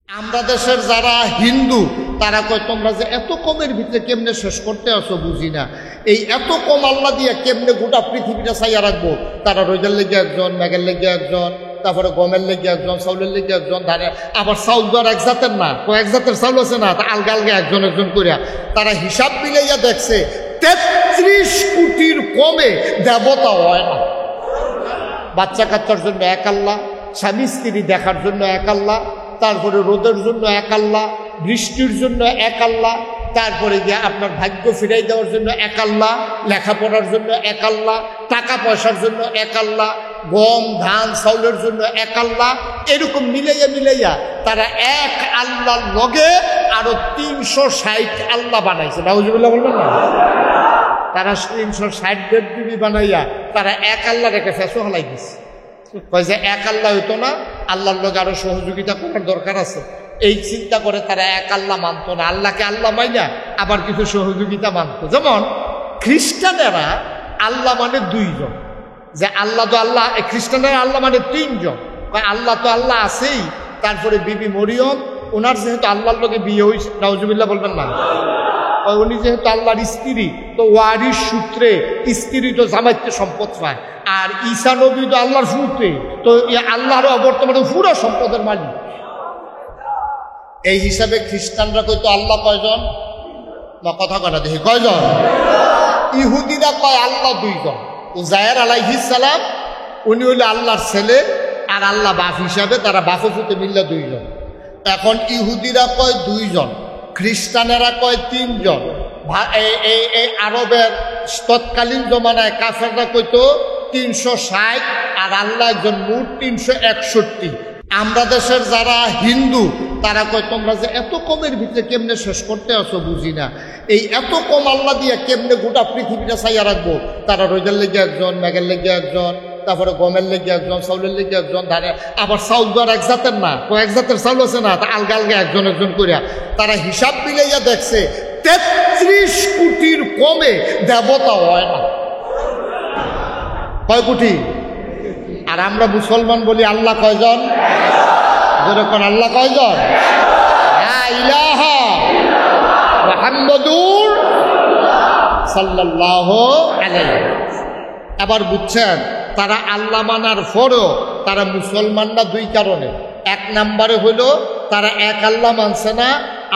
আমরা দেশের যারা হিন্দু তারা কয় তোমরা যে এত কমের ভিতরে কেমনে শেষ করতে আসো বুঝি না। এই এত কম আল্লাহ দিয়ে কেমনে গোটা পৃথিবীটা চাইয়া রাখবো? তারা রোজার লেগে একজন, মেঘের লেগে একজন, তারপরে গমের লেগে একজন, চাউলের লেগে একজন, ধারে আবার চাউল তো আর এক জাতের না, কয়েক জাতের চাউল আছে না, তা আলগা আলগা একজন একজন করিয়া তারা হিসাব মিলাইয়া দেখছে 33 কোটির কমে দেবতা হয় না। বাচ্চা কাচ্চার জন্য এক আল্লাহ, স্বামী স্ত্রী দেখার জন্য এক আল্লাহ, তারপরে রোদের জন্য এক আল্লাহ, বৃষ্টির জন্য এক আল্লাহ, তারপরে গিয়ে আপনার ভাগ্য ফিরাই দেওয়ার জন্য এক আল্লাহ, লেখাপড়ার জন্য এক আল্লাহ, টাকা পয়সার জন্য এক আল্লাহ, গম ধান চাউলের জন্য এক আল্লাহ। এরকম মিলাইয়া মিলাইয়া তারা এক আল্লাহর লগে আরো 360 আল্লাহ বানাইছে। নাউজুবিল্লাহ বলবেন না? তারা 360 দেবদেবী বানাইয়া তারা এক আল্লাহ রেখে ফেসো হালাই দিচ্ছে। কয় যে এক আল্লাহ হইতো না, আল্লাহর লোক আরো সহযোগিতা করার দরকার আছে, এই চিন্তা করে তারা এক আল্লাহ মানতো না। আল্লাহকে আল্লাহ মাইনা আবার কিছু সহযোগিতা মানতো। যেমন খ্রিস্টানেরা আল্লাহ মানে 2 জন, যে আল্লাহ তো আল্লাহ, খ্রিস্টানেরা আল্লাহ মানে 3 জন। আল্লাহ তো আল্লাহ আছেই, তারপরে বিবি মরিয়ম ওনার যেহেতু আল্লাহর লোকে বিয়ে হয়েছে, নাউজুবিল্লাহ বলবেন না? উনি যেহেতু আল্লাহর স্ত্রী, তো ওয়ারিশ সূত্রে স্ত্রী তো জামাইতে সম্পদ পায়, আর ঈসা নবী তো আল্লাহর সূত্রে, তো আল্লাহর বর্তমানে পুরো সম্পদের মালিক। এই হিসাবে খ্রিস্টানরা কইতো আল্লাহ কয়জন? না, কথা কয়না দেখি কয়জন? ইহুদিরা কয় আল্লাহ 2 জন। উজায়ের আলাইহিস সালাম উনি হইলে আল্লাহর ছেলে, আর আল্লাহ বাপ হিসাবে তারা বাপে পুতে মিল্লা 2 জন। এখন ইহুদিরা কয় 2 জন, খ্রিস্টানেরা কয় 3 জন। এই আরবের তৎকালীন জমানায় কাফেররা কইতো 360, আর আল্লাহ একজন, মোট 361। আমরা দেশের যারা হিন্দু তারা কয় তোমরা যে এত কমের ভিতরে কেমনে শেষ করতে আসো বুঝি না। এই এত কম আল্লাহ দিয়ে কেমনে গোটা পৃথিবীটা চাইয়া রাখবো? তারা রোজার লেগে একজন, মেঘের লেগে একজন, তারপরে গমের লেগে একজন, চাউলের লেগে একজন, ধারে আবার চাউল তো আর এক জাতের না, কয়েক জাতের চাউল আছে না, তা আলগা আলগা একজন একজন করিয়া তারা হিসাব মিলাইয়া দেখছে 33 কোটির কমে দেবতা হয় না। কয় কোটি? আর আমরা মুসলমান বলি আল্লাহ কয়জন? যেরকম আল্লাহ কয়জন? লা ইলাহা মুহাম্মাদুর সাল্লাল্লাহু আলাইহি। আবার বুঝছেন, তারা আল্লাহ মানার পরও তারা মুসলমান না 2 কারণে। 1 নম্বরে হইল তারা এক আল্লাহ মানছে না,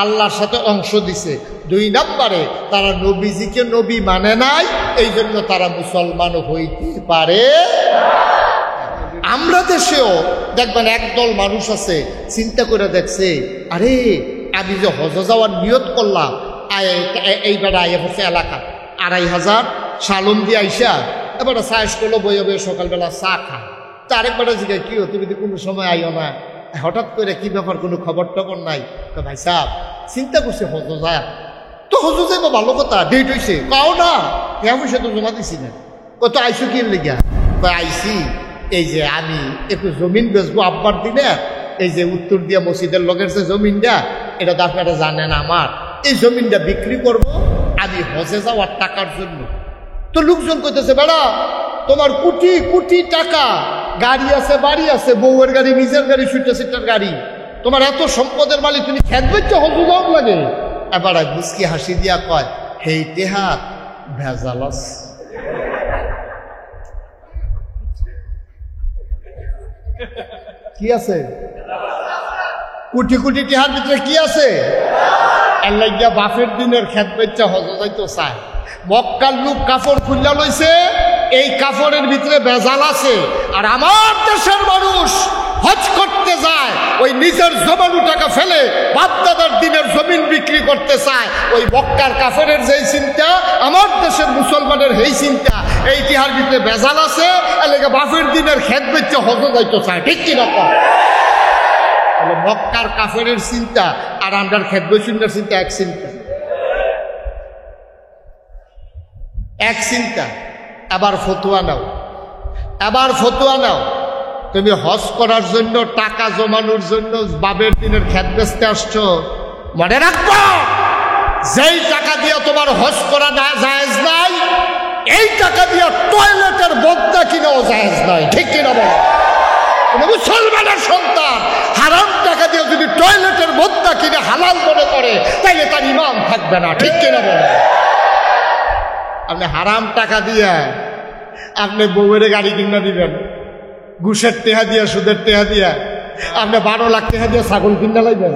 আল্লাহর সাথে অংশ দিছে। 2 নম্বরে তারা নবীজিকে নবী মানে নাই, এই জন্য তারা মুসলমান হইতে পারে। আমরা দেশেও দেখবেন একদল মানুষ আছে চিন্তা করে দেখছে, আরে আমি যে হজ যাওয়ার নিয়ত করলাম, এইবার আইয়া হচ্ছে এলাকা 2500 সালম দিয়ে আইসা এবার চাষ করলো, বইয়ে বইয়ে সকালবেলা চা খায়। তা আরেকবারে জিজ্ঞাসা, কি তুমি তো কোনো সময় আইও না, হঠাৎ করে কি ব্যাপার, কোনো খবর টবর নাই? ভাই সাহেব চিন্তা করছে হজ যায়, তো হজ যাইব ভালো কথা, ডেট হয়েছে, কাও না কেমন পয়সা তো জমা দিছি না। কত আইসো কি লেগা? আইসি এই যে আমি একটু জমিন বেচবো আব্বার দিনে, এই যে উত্তর দিয়া মসজিদের লগের যে জমিনটা, এটা তো আপনারা জানেন, আমার এই জমিনটা বিক্রি করব আমি হজে যাওয়ার টাকার জন্য। তো লোকজন কইতেছে, বেড়া তোমার কোটি কোটি টাকা, গাড়ি আছে, বাড়ি আছে, বউয়ের গাড়ি, নিজের গাড়ি, সুইটার সিটার গাড়ি, তোমার এত সম্পদের মালিক, তুমি খেত বেচছো হজে যাওয়ার লাগে? এবার মুস্কি হাসি দিয়া কয়, হেই টেহাত ভেজালস। কি আছে? কোটি কোটি টিহার ভিতরে কি আছে? আল্লাহ বাফের দিনের খেত বেচা হজ যাইতো চায়। মক্কার লোক কাপড় খুললা লইছে, এই কাপড়ের ভিতরে ভেজাল আছে। আর আমার দেশের মানুষ হজ করতে যায়, ওই নিজের জমানো টাকা ফেলে বাপদাদার দিনের জমিন বিক্রি করতে চায়। ওই মক্কার কাফেরের যেই চিন্তা, আমার দেশের মুসলমানের এই চিন্তা, এই টিহার ভিতরে ভেজাল আছে, এলাকা বাপের দিনের খেত বেচে হজ যাইতে চায়। ঠিক কিনা? মক্কার কাফেরের চিন্তা আর আমরার খেত বেচুনের চিন্তা এক চিন্তা, এক চিন্তা। আবার ফতুয়া নাও, আবার ফতুয়া নাও, তুমি হজ করার জন্য টাকা জমানোর জন্য বাবের দিনের খেত বেচতে আসছো, মনে রাখবো যেই টাকা দিয়ে তোমার হজ করা জায়েজ নাই, এই টাকা দিয়ে টয়লেটের বদনা কিনাও জায়েজ নাই। ঠিক কিনা বলো? মুসলমানের সন্তান হারাম টাকা দিয়ে যদি টয়লেটের থাকবে না, ঠিক কিনা বলেন? আপনি হারাম টাকা দিয়া আপনি বউয়ের গাড়ি কিনা দিবেন, ঘুষের টেহা দিয়া, সুদের টেহা দিয়া আপনি 12 লাখ টাকা দিয়ে ছাগল কিনা লাগবেন,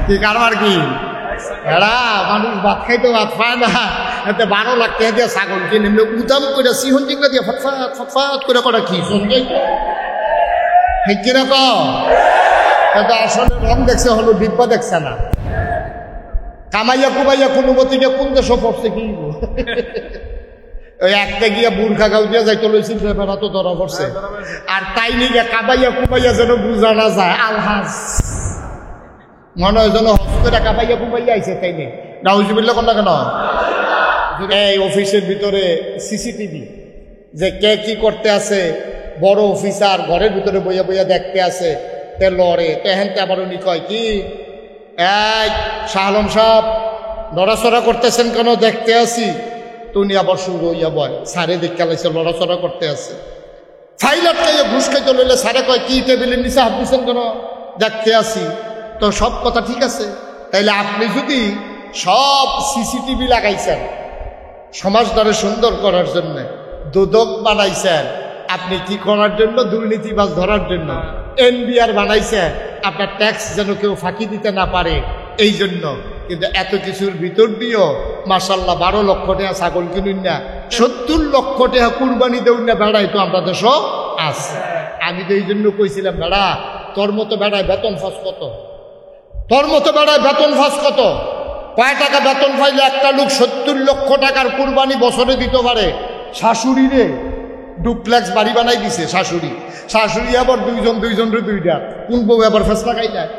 কি কারবার কি? এরা মানুষ ভাত খাইতে ভাত পায় না, এতে 12 লাখ টাকা দিয়ে ছাগল কিনে উদাম করে সিহন চিংড়া দিয়ে ফটফাট ফটফাট করে করা কি শুনবে ঠিক কিনা? তো আসলে রং দেখছে, হলো ডিব্বা দেখছে না। কামাইয়া কুমাইয়া কোনো মতিকে কোন দেশে পড়ছে কি ওই একটা গিয়া বুর্খা গাউ দিয়ে যাইতে লইছিল, বেড়া তো ধরা পড়ছে। আর তাই নিয়ে কাবাইয়া কুমাইয়া যেন বুঝা না যায়, আলহাজ মনে হয় যেন হস্তেরা কাবাইয়া কুমাইয়া আইছে, তাই নেই নাউজুবিল্লাহ কোনটা কেন? এই অফিসের ভিতরে সিসিটিভি যে কে কি করতে আছে, বড় অফিসার ঘরের ভিতরে বইয়া বইয়া দেখতে আছে, তে লড়ে তেহেনতে আবার উনি কয় কি, এই শাহ আলম সাহেব লড়াচড়া করতেছেন কেন? দেখতে আসি। তো উনি আবার শুরু হইয়া বয়, সারে দেখতে লাগছে লড়াচড়া করতে আছে। ফাইলার খাইয়ে ঘুষ খাইতে লইলে সারে কয় কি টেবিলের নিচে হাত দিচ্ছেন কেন? দেখতে আসি। তো সব কথা ঠিক আছে, তাইলে আপনি যদি সব সিসিটিভি লাগাইছেন সমাজটারে সুন্দর করার জন্য, দুদক বানাইছেন আপনি কি করার জন্য? দুর্নীতিবাজ ধরার জন্য। এনবিআর বানাইছেন আপনার ট্যাক্স যেন কেউ ফাঁকি দিতে না পারে এই জন্য। কিন্তু এত কিছুর ভিতর দিয়েও মাশাল্লাহ 12 লক্ষ টাকা ছাগল কিনুন না, 70 লক্ষ টাকা কুরবানি দেউন না, বেড়াই তো আমরা দেশ আছে। আমি তো এই জন্য কইছিলাম, বেড়া তোর মতো বেড়ায় বেতন ফাঁস কত, তোর মতো বেড়ায় বেতন ফাঁস কত, কয় টাকা বেতন পাইলে একটা লোক 70 লক্ষ টাকার কুরবানি বছরে দিতে পারে? শাশুড়ি রে ডুপ্লেক্স বাড়ি বানাই দিছে, শাশুড়ি আবার দুইজনের দুইটা, কোন বউ আবার ফেসলা খাই যায়?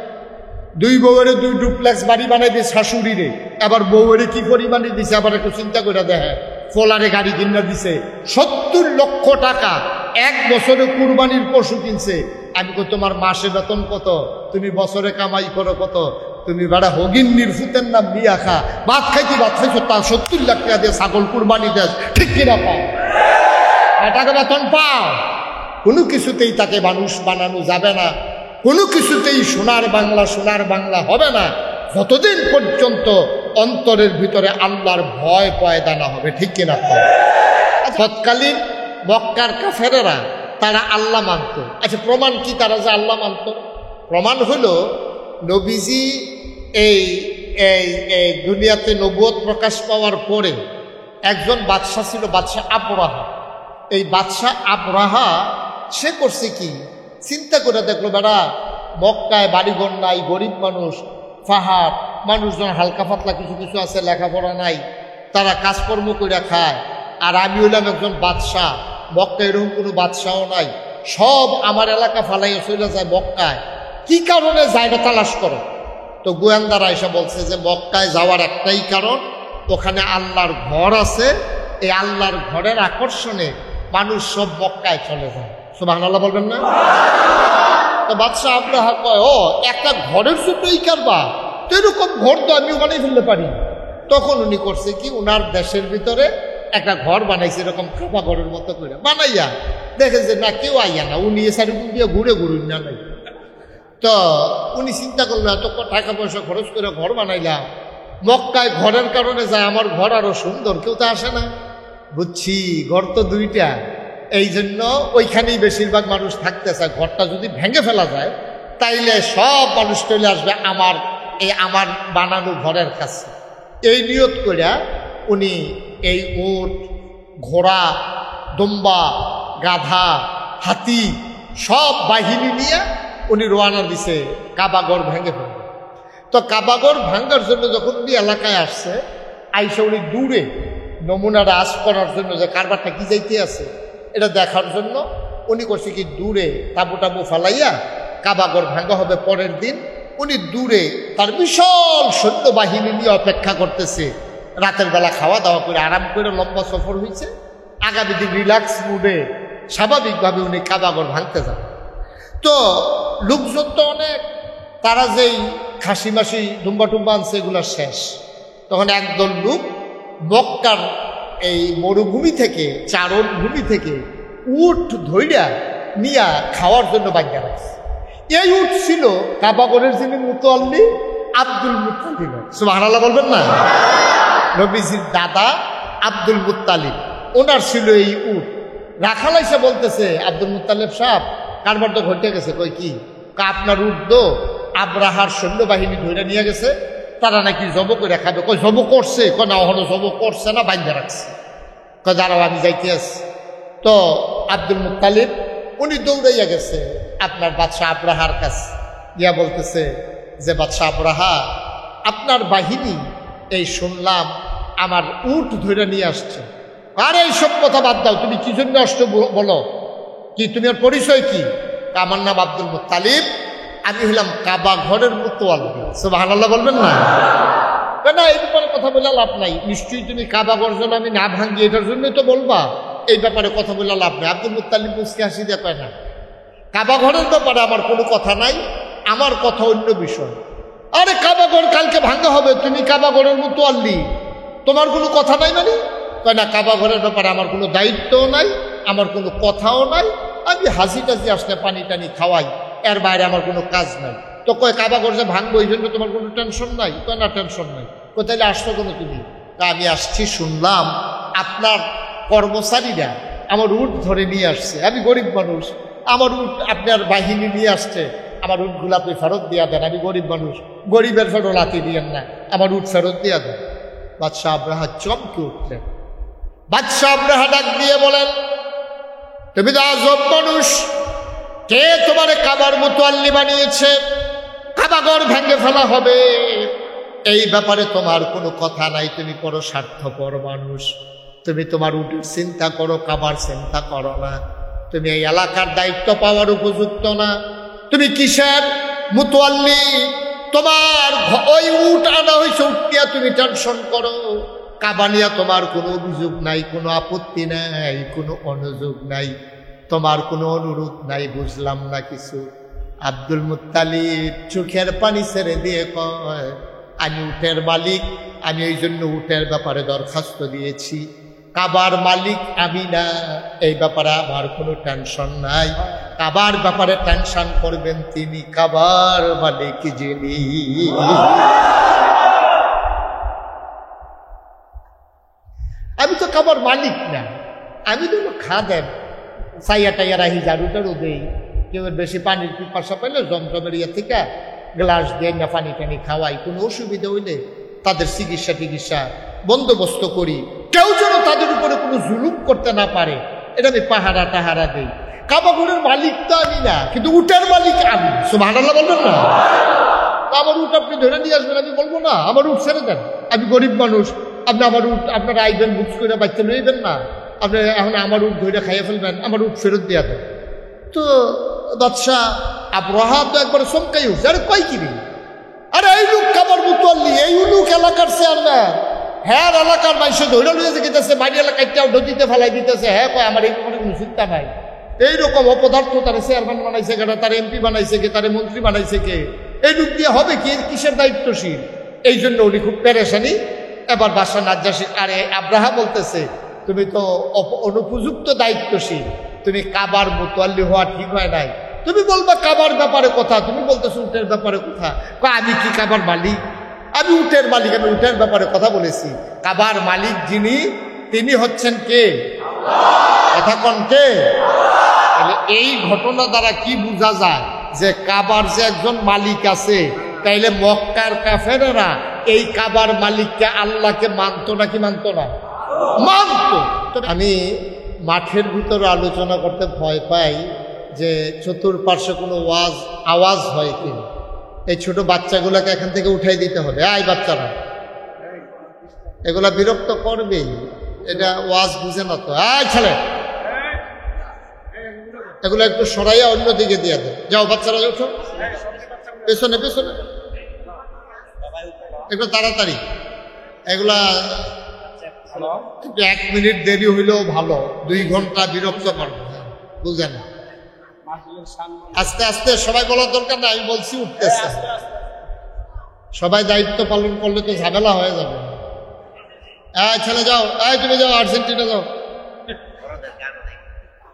2 বউয়ের 2 ডুপ্লেক্স বাড়ি বানাই দিয়েছে শাশুড়ি রে, আবার বউয়ের কি পরিমাণে দিছে আবার একটু চিন্তা করে দেখে। ফোলারে গাড়ি কিনা দিছে, 70 লক্ষ টাকা এক বছরে কুরবানির পশু কিনছে। আমি কই তোমার মাসে বেতন কত, তুমি বছরে কামাই করো কত? তুমি বেড়া হগিন নির্ফুতের নাম বিয়া খা, ভাত খাইছো তা 70 লাখ টাকা দিয়ে ছাগল কুরবানি দেশ, ঠিক কিনা? পাও টাকা বেতন পাও, কোনো কিছুতেই তাকে মানুষ বানানো যাবে না, কোনো কিছুতেই সোনার বাংলা হবে না যতদিন পর্যন্ত অন্তরের ভিতরে আল্লাহর ভয় পয়দা না হবে, ঠিক কিনা? তৎকালীন মক্কার কাফেরেরা তারা আল্লাহ মানত। আচ্ছা প্রমাণ কি তারা যে আল্লাহ মানত? প্রমাণ হলো নবীজি এই এই দুনিয়াতে নবুয়ত প্রকাশ পাওয়ার পরে একজন বাদশাহ ছিল, বাদশাহ আবরাহা। এই বাদশাহ আবরাহা সে করছে কি, চিন্তা করে দেখলো বেড়া মক্কায় বাড়িঘর নাই, গরিব মানুষ, পাহাড়, মানুষজন হালকা পাতলা কিছু কিছু আছে, লেখাপড়া নাই, তারা কাজকর্ম করে খায়। আর আমি হইলাম একজন বাদশাহ, মক্কায় এরকম কোনো বাদশাহও নাই, সব আমার এলাকা ফালাইয়া চলে যায় মক্কায়, কি কারণে জায়গা তালাশ করো? তো গোয়েন্দারা এসে বলছে যে মক্কায় যাওয়ার একটাই কারণ, ওখানে আল্লাহর ঘর আছে, এই আল্লাহর ঘরের আকর্ষণে মানুষ সব মক্কায় চলে যায়। সুবহানাল্লাহ বলবেন না? তো বাদশাহ আবরাহা কয়, ও একটা ঘরের জন্যই কারবা, তো এরকম ঘর তো আমিও বানিয়ে ফেলতে পারি। তখন উনি করছে কি, উনার দেশের ভিতরে একটা ঘর বানাইছে, এরকম কাবা ঘরের মতো করে বানাইয়া দেখে যে না কেউ আইয়া না, উনি এ সারি দিয়ে ঘুরে না নাই। তো উনি চিন্তা করলো এত টাকা পয়সা খরচ করে ঘর বানাইলাম, মক্কায় ঘরের কারণে যায় আমার ঘর আরো সুন্দর, কেউ তো আসে না। বুঝছি ঘর তো 2টা, এই জন্য ওইখানেই বেশিরভাগ মানুষ থাকতে চায়। ঘরটা যদি ভেঙে ফেলা যায় তাইলে সব মানুষ চলে আসবে আমার বানানো ঘরের কাছে। এই নিয়ত করিয়া উনি এই উট, ঘোড়া, দুম্বা, গাধা, হাতি সব বাহিনী নিয়ে উনি রওনা দিছে কাবাগর ভেঙে ফেলবে। তো কাবাগর ভাঙ্গার জন্য যখন উনি এলাকায় আসছে, আইসা উনি দূরে নমুনাটা আস করার জন্য যে কারবারটা কি যাইতে আছে এটা দেখার জন্য উনি করছে কি, দূরে তাবু টাবু ফালাইয়া কাবাগর ভাঙ্গা হবে পরের দিন, উনি দূরে তার বিশাল সৈন্য বাহিনী নিয়ে অপেক্ষা করতেছে। রাতের বেলা খাওয়া দাওয়া করে আরাম করে লম্বা সফর হয়েছে, আগামী দিন রিল্যাক্স মুডে স্বাভাবিকভাবে উনি কাবাগর ভাঙতে যান। তো লোকজন তো অনেক, তারা যেই খাসি মাসি ডুম্বা টুম্বা আনছে এগুলো শেষ। তখন একদল লোক মক্কার এই মরুভূমি থেকে, চারণ ভূমি থেকে উট ধইরা নিয়া খাওয়ার জন্য বাগ্যা রাখছে। এই উট ছিল কাবাগরের যিনি মুতোয়াল্লি আব্দুল মুত্তালিব। সুবহানাল্লাহ বলবেন না? নবীজির দাদা আব্দুল মুত্তালিব, ওনার ছিল এই উট। রাখাল এসে বলতেছে, আব্দুল মুত্তালিব সাহেব কারবার তো ঘটে গেছে। কই কি? আপনার উট তো আব্রাহার সৈন্যবাহিনী ধরে নিয়ে গেছে, তারা নাকি জব করে খাবে। কই জব করছে? কয় না, ওখানে জব করছে না, বাইন্ধা রাখছে। কয় দাঁড়াও আমি যাইতে আসছি। তো আব্দুল মুত্তালিব উনি দৌড়াইয়া গেছে আপনার বাদশাহ আব্রাহার কাছে, ইয়া বলতেছে যে বাদশাহ আব্রাহা, আপনার বাহিনী এই শুনলাম আমার উট ধরে নিয়ে আসছে। আরে এইসব কথা বাদ দাও, তুমি কি জন্য আসছো বলো, কি তোমার পরিচয় কি? আমার নাম আব্দুল মুত্তালিব, আমি হলাম কাবা ঘরের মুতওয়াল্লি। সুবহানাল্লাহ বলবেন না? না, এই ব্যাপারে কথা বলে লাভ নাই। নিশ্চয়ই তুমি কাবা ঘর যেন আমি না ভাঙ্গি, এটার জন্যই তো বলবা। এই ব্যাপারে কথা বলে লাভ নাই। আব্দুল মুত্তালিব মুসকে হাসি দিয়ে কয় না, কাবা ঘরের ব্যাপারে আমার কোনো কথা নাই, আমার কথা অন্য বিষয়। আরে কাবা ঘর কালকে ভাঙ্গা হবে, তুমি কাবা ঘরের মুতওয়াল্লি, তোমার কোনো কথা নাই মানে? কয় না, কাবা ঘরের ব্যাপারে আমার কোনো দায়িত্বও নাই, আমার কোনো কথাও নাই, আমি হাসি টাসি আসলে পানি টানি খাওয়াই, এর বাইরে আমার কোনো কাজ নাই। তো কয় কাবা ঘর যে ভাঙবো এই জন্য তোমার কোনো টেনশন নাই? কয় না, টেনশন নাই। কয় তাহলে আসছো কোনো তুমি? আমি আসছি, শুনলাম আপনার কর্মচারীরা আমার উট ধরে নিয়ে আসছে, আমি গরিব মানুষ, আমার উট আপনার বাহিনী নিয়ে আসছে, আমার উটগুলো আপনি ফেরত দিয়া দেন, আমি গরিব মানুষ, গরিবের ফেরত লাথি দিয়েন না, আমার উট ফেরত দিয়া দেন। বাদশাহ আব্রাহা চমকে উঠলেন। বাদশাহ আব্রাহা ডাক দিয়ে বলেন, তুমি তো আজব মানুষ, কে তোমার কাবার মুতওয়াল্লি বানিয়েছে? কাবাঘর ভেঙে ফেলা হবে, এই ব্যাপারে তোমার কোনো কথা নাই, তুমি বড় স্বার্থপর মানুষ, তুমি তোমার উটের চিন্তা করো, কাবার চিন্তা করো না, তুমি এই এলাকার দায়িত্ব পাওয়ার উপযুক্ত না, তুমি কিসের মুতওয়াল্লি? তোমার ওই উট আনা হয়েছে, উট নিয়ে তুমি টেনশন করো, কাবা নিয়ে তোমার কোনো অভিযোগ নাই, কোনো আপত্তি নাই, কোনো অনুযোগ নাই, তোমার কোনো অনুরোধ নাই, বুঝলাম না কিছু। আব্দুল মুত্তালিব চোখের পানি ছেড়ে দিয়ে কয়, আমি উটের মালিক, আমি এই জন্য উটের ব্যাপারে দরখাস্ত দিয়েছি, কাবার মালিক আমি না, এই ব্যাপারে আমার কোনো টেনশন নাই, কাবার ব্যাপারে টেনশন করবেন তিনি, কাবার মালিক যিনি। আমি তো কাবার মালিক না, আমি তো খাদেম, চাইয়া টাইয়া রাহি, ঝাড়ু টাড়ু দেই, কেউ বেশি পানির পিপাসা পাইলে জমজমের ইয়ে থেকে গ্লাস দিয়ে না পানি টানি খাওয়াই, কোনো অসুবিধা হইলে তাদের চিকিৎসা বন্দোবস্ত করি, কেউ যেন তাদের উপরে কোনো জুলুম করতে না পারে, এটা আমি পাহারা টাহারা দেই। কাবাঘরের মালিক তো আমি না, কিন্তু উটের মালিক আমি। সুবহানাল্লাহ বলবেন না? আমার উট আপনি ধরে নিয়ে আসবেন, আমি বলবো না আমার উট ছেড়ে দেন, আমি গরিব মানুষ, আপনি আমার উট আপনারা আইবেন বুঝ করে বাচ্চা লইবেন না, আপনি এখন আমার উট ধরে খাইয়ে ফেলবেন, আমার উট ফেরত দিয়া দেন। তো বাদশাহ আব্রাহা তো একবার চমকাই উঠছে, আরে কয় কিনি, আরে এই লোক কাবার মুতওয়াল্লি, এই লোক এলাকার চেয়ারম্যান, হ্যাঁ এলাকার মানুষ ধরে লইয়াছে, গেতেছে বাড়ি এলাকায় নদীতে ফেলাই দিতেছে, হ্যাঁ কয় আমার এই কোনো চিন্তা নাই, এইরকম অপদার্থ তারা চেয়ারম্যান বানাইছে কে, তার এমপি বানাইছে কে, তার মন্ত্রী বানাইছে কে, এই লোক দিয়ে হবে কি, কিসের দায়িত্বশীল? এই জন্য উনি খুব পেরেশানি। এবার বাদশাহ নাজ্জাশী, আরে আব্রাহা বলতেছে তুমি তো অনুপযুক্ত দায়িত্বশীল, তুমি কাবার মুতওয়াল্লি হওয়া ঠিক হয় নাই, তুমি বলবা কাবার ব্যাপারে কথা, তুমি বলতেছো উটের ব্যাপারে কথা। আমি কি কাবার মালিক? আমি উটের মালিক, আমি উটের ব্যাপারে কথা বলেছি। কাবার মালিক যিনি, তিনি হচ্ছেন কে? কথা কন কে? এই ঘটনা দ্বারা কি বোঝা যায় যে কাবার যে একজন মালিক আছে, তাইলে মক্কার কাফেরেরা এই কাবার মালিককে আল্লাহকে মানতো নাকি মানতো না? মানতো। আমি মাঠের ভিতরে আলোচনা করতে ভয় পাই যে চতুর্পার্শ্বে কোনো আওয়াজ হয় কি, এই ছোট বাচ্চাগুলোকে এখান থেকে উঠাই দিতে হবে। এই বাচ্চারা এগুলা বিরক্ত করবেই, এটা ওয়াজ বুঝে না তো। এই ছেলে, এগুলো একটু সরাইয়া অন্যদিকে দিয়ে দেয়। যাও বাচ্চারা ওঠো, পেছনে পেছনে একটু তাড়াতাড়ি। এগুলা 1 মিনিট দেরি হইলেও ভালো, 2 ঘন্টা বিরক্ত করবে, বুঝেন? আস্তে আস্তে সবাই বলার দরকার না, আমি বলছি উঠতেছে, সবাই দায়িত্ব পালন করলে তো ঝামেলা হয়ে যাবে। ছেলে যাও, তুমি যাও আর্জেন্টিনা যাও,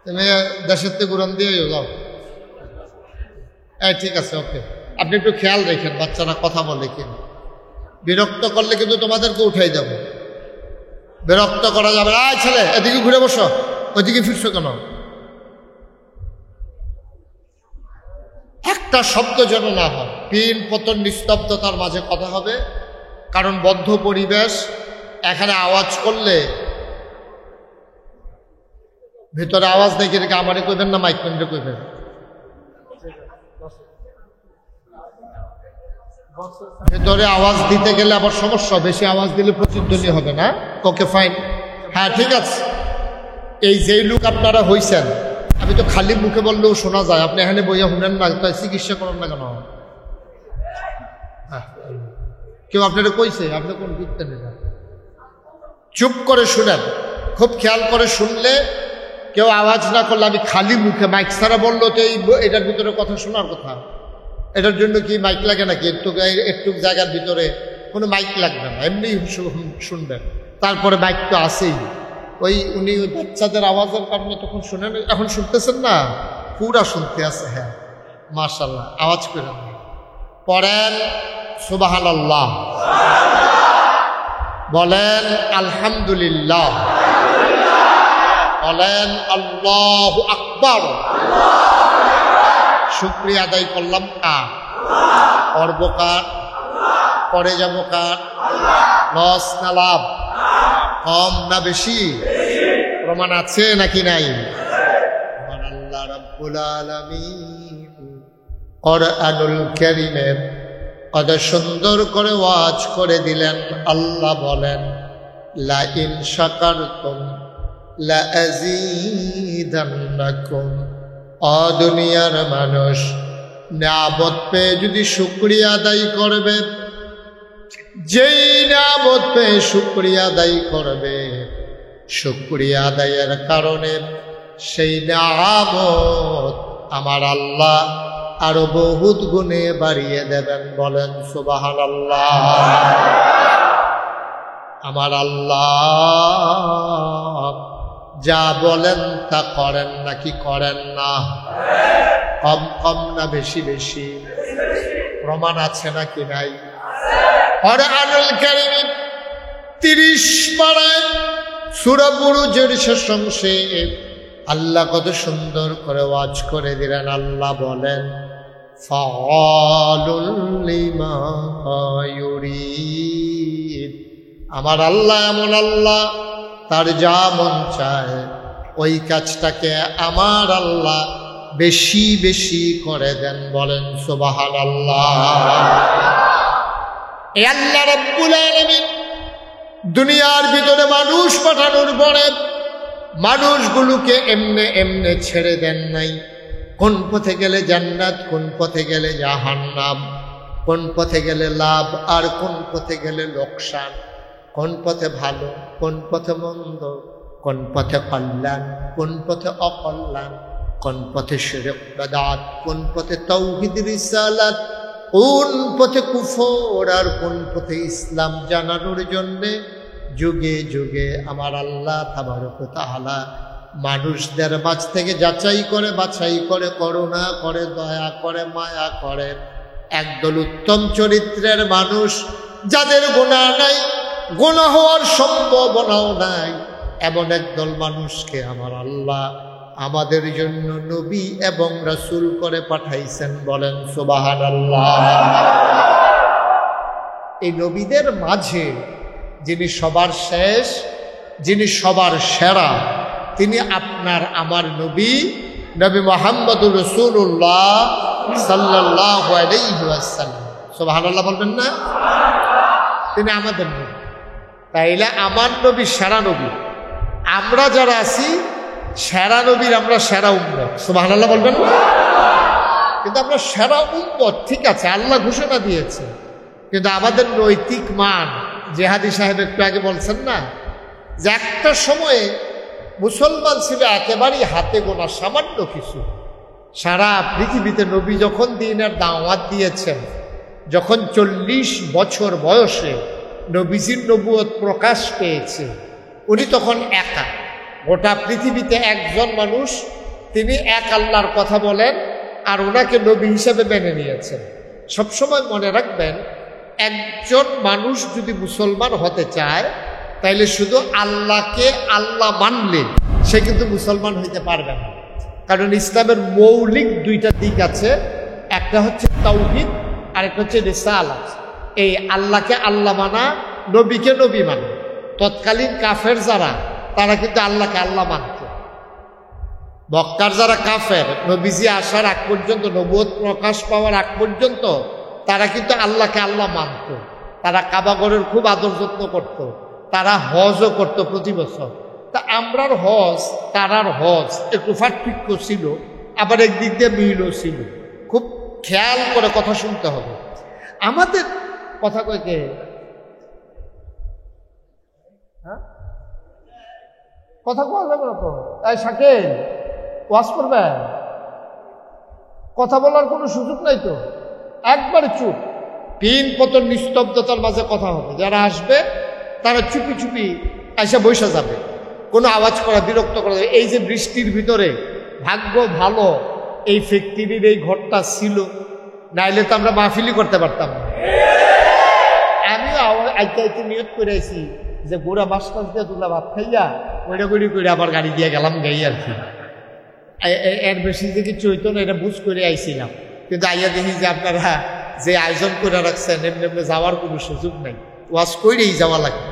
তুমি দেশের থেকে উড়ান দিয়ে যাও। ঠিক আছে, ওকে। আপনি একটু খেয়াল রেখেন বাচ্চারা কথা বলে কিনা। বিরক্ত করলে কিন্তু তোমাদেরকে উঠাই যাব। বিরক্ত করা যাবে না। আয় ছেলে, এদিকে ঘুরে বসো, ওইদিকে ফিরছো কেন? একটা শব্দ যেন না হয়, পিন পতন নিস্তব্ধতার মাঝে কথা হবে। কারণ বদ্ধ পরিবেশ, এখানে আওয়াজ করলে ভিতরে আওয়াজ দেখে রেখে আমারে কইবেন না, মাইকম্যানরে কইবেন। ভেতরে আওয়াজ দিতে গেলে আবার সমস্যা, বেশি আওয়াজ দিলে প্রতিধ্বনি হবে না। ওকে ফাইন, হ্যাঁ ঠিক আছে। এই যেই লোক আপনারা হইছেন, আমি তো খালি মুখে বললেও শোনা যায়, আপনি এখানে বইয়া শুনেন না, তাই চিকিৎসা করেন না কেন? কেউ আপনারা কইছে? আপনি কোন দিকতে নেবেন? চুপ করে শুনেন, খুব খেয়াল করে শুনলে, কেউ আওয়াজ না করলে, আমি খালি মুখে মাইক ছাড়া বললো তো এটার ভিতরে কথা শোনার কথা। এটার জন্য কি মাইক লাগে নাকি? একটু জায়গার ভিতরে কোনো মাইক লাগবে না, এমনি শুনবেন। তারপরে মাইক তো আছেই, ওই উনি বাচ্চাদের আওয়াজের কারণে তখন শুনেন। এখন শুনতেছেন না? পুরা শুনতে আছে। হ্যাঁ মাশাআল্লাহ, আওয়াজ করে পড়েন সুবহানাল্লাহ, বলেন আলহামদুলিল্লাহ, বলেন আল্লাহু আকবার। শুকরিয়া আদায় করলাম কার? করব কার? করে যাব কার? লস না লাভ? কম না বেশি? প্রমাণ আছে নাকি নাই? আমার আল্লাহ রাব্বুল আলামিন কোরআনুল কারীমে কত সুন্দর করে ওয়াজ করে দিলেন। আল্লাহ বলেন লা ইন শাকারতুম লা আযীদান্নাকুম। ও দুনিয়ার মানুষ, নিয়ামত পেয়ে যদি শুকরিয়া আদায় করবে, যেই নিয়ামত পেয়ে শুকরিয়া আদায় করবে, শুকরিয়া আদায়ের কারণে সেই নিয়ামত আমার আল্লাহ আরো বহুত গুণে বাড়িয়ে দেবেন। বলেন সুবহানাল্লাহ। আমার আল্লাহ যা বলেন তা করেন নাকি করেন না? কম কম না বেশি বেশি? প্রমাণ আছে নাকি নাই? কোরআনুল কারীম 30 পারায় সূরা বুরুজের শেষ অংশে আল্লাহ কত সুন্দর করে ওয়াজ করে দিলেন। আল্লাহ বলেন ফাআলুল লিমা ইউরিদ। আমার আল্লাহ এমন আল্লাহ, তার যা মন চায় ওই কাজটাকে আমার আল্লাহ বেশি বেশি করে দেন। বলেন সুবহানাল্লাহ। এই আল্লাহ রাব্বুল আলামিন দুনিয়ার ভিতরে মানুষ পাঠানোর পরে মানুষগুলোকে এমনে এমনে ছেড়ে দেন নাই। কোন পথে গেলে জান্নাত, কোন পথে গেলে জাহান্নাম, কোন পথে গেলে লাভ আর কোন পথে গেলে লোকসান, কোন পথে ভালো, কোন পথে মন্দ, কোন পথে কল্যাণ, কোন পথে অকল্যাণ, কোন পথে শিরক বিদআত, কোন পথে তাওহীদ রিসালাত, কোন পথে কুফর আর কোন পথে ইসলাম জানানোর জন্যে যুগে যুগে আমার আল্লাহ তাবারক ওয়া তাআলা মানুষদের মাঝ থেকে যাচাই করে বাছাই করে করুণা করে দয়া করে মায়া করে একদল উত্তম চরিত্রের মানুষ, যাদের গুনাহ নাই, গুনাহ হওয়ার সম্ভাবনাও নাই, এমন একদল মানুষকে আমার আল্লাহ আমাদের জন্য নবী এবং রাসূল করে পাঠাইছেন। বলেন সুবহানাল্লাহ। এই নবীদের মাঝে যিনি সবার শেষ, যিনি সবার সেরা, তিনি আপনার আমার নবী, নবী মুহাম্মদুর রাসূলুল্লাহ সাল্লাল্লাহু আলাইহি ওয়াসাল্লাম। সুবহানাল্লাহ বলবেন না? তিনি আমাদের নবী। তাইলে আমার নবী সেরা নবী, আমরা যারা আছি সেরা নবীর আমরা সেরা উম্মত। সুবহানাল্লাহ বলবেন না? কিন্তু আমরা সেরা উম্মত, ঠিক আছে, আল্লাহ ঘোষণা দিয়েছে, কিন্তু আমাদের নৈতিক মান, জেহাদি সাহেব একটু আগে বলছেন না যে একটা সময়ে মুসলমান ছিল একেবারেই হাতে গোনা সামান্য কিছু। সারা পৃথিবীতে নবী যখন দ্বীনের দাওয়াত দিয়েছেন, যখন 40 বছর বয়সে নবীজির নবুয়ত প্রকাশ পেয়েছে, উনি তখন একা, গোটা পৃথিবীতে একজন মানুষ, তিনি এক আল্লাহর কথা বলেন আর ওনাকে নবী হিসেবে মেনে নিয়েছেন। সবসময় মনে রাখবেন, একজন মানুষ যদি মুসলমান হতে চায় তাইলে শুধু আল্লাহকে আল্লাহ মানলে সে কিন্তু মুসলমান হইতে পারবে না। কারণ ইসলামের মৌলিক দুইটা দিক আছে, একটা হচ্ছে তাওহীদ আর একটা হচ্ছে রিসালাত। এই আল্লাহকে আল্লাহ মানা, নবীকে নবী মানা। তৎকালীন কাফের যারা, তারা কিন্তু আল্লাহকে আল্লাহ মানত। মক্কার যারা কাফের, নবীজি আসার আগ পর্যন্ত, নবুয়ত প্রকাশ পাওয়ার আগ পর্যন্ত তারা কিন্তু আল্লাহকে আল্লাহ মানত। তারা কাবাগরের খুব আদর যত্ন করত, তারা হজও করত প্রতি বছর। তা আমরার হজ তারার হজ একটু পার্থক্য ছিল, আবার একদিক দিয়ে মিলও ছিল। খুব খেয়াল করে কথা শুনতে হবে। আমাদের কথা কয় কে? হ্যাঁ, কথা কোয়া যাবে না তো। তাই শাকিল ওয়াজ করবে, কথা বলার কোনো সুযোগ নাই তো, একবারে চুপ, পিন পতন নিস্তব্ধতার মাঝে কথা হবে। যারা আসবে তারা চুপি চুপি এসে বসে যাবে, কোনো আওয়াজ করা, বিরক্ত করা যাবে। এই যে বৃষ্টির ভিতরে ভাগ্য ভালো এই ফ্যাক্টরির এই ঘরটা ছিল, নাইলে তো আমরা মাহফিলি করতে পারতাম না। আমিও আইতে আইতে নিয়ত করে আইছি যে গোড়া মাছ টাছ দিয়ে তুলা ভাত খাইয়া ওইটা করে আবার গাড়ি দিয়ে গেলাম গাই আর কি। এর বেশি যে কিছু হইতো না, এটা বুঝ করে আইছিলাম। কিন্তু আইয়া দেখি যে আপনারা যে আয়োজন করে রাখছেন, এমনি এমনি যাওয়ার কোনো সুযোগ নাই, ওয়াজ করেই যাওয়া লাগবে।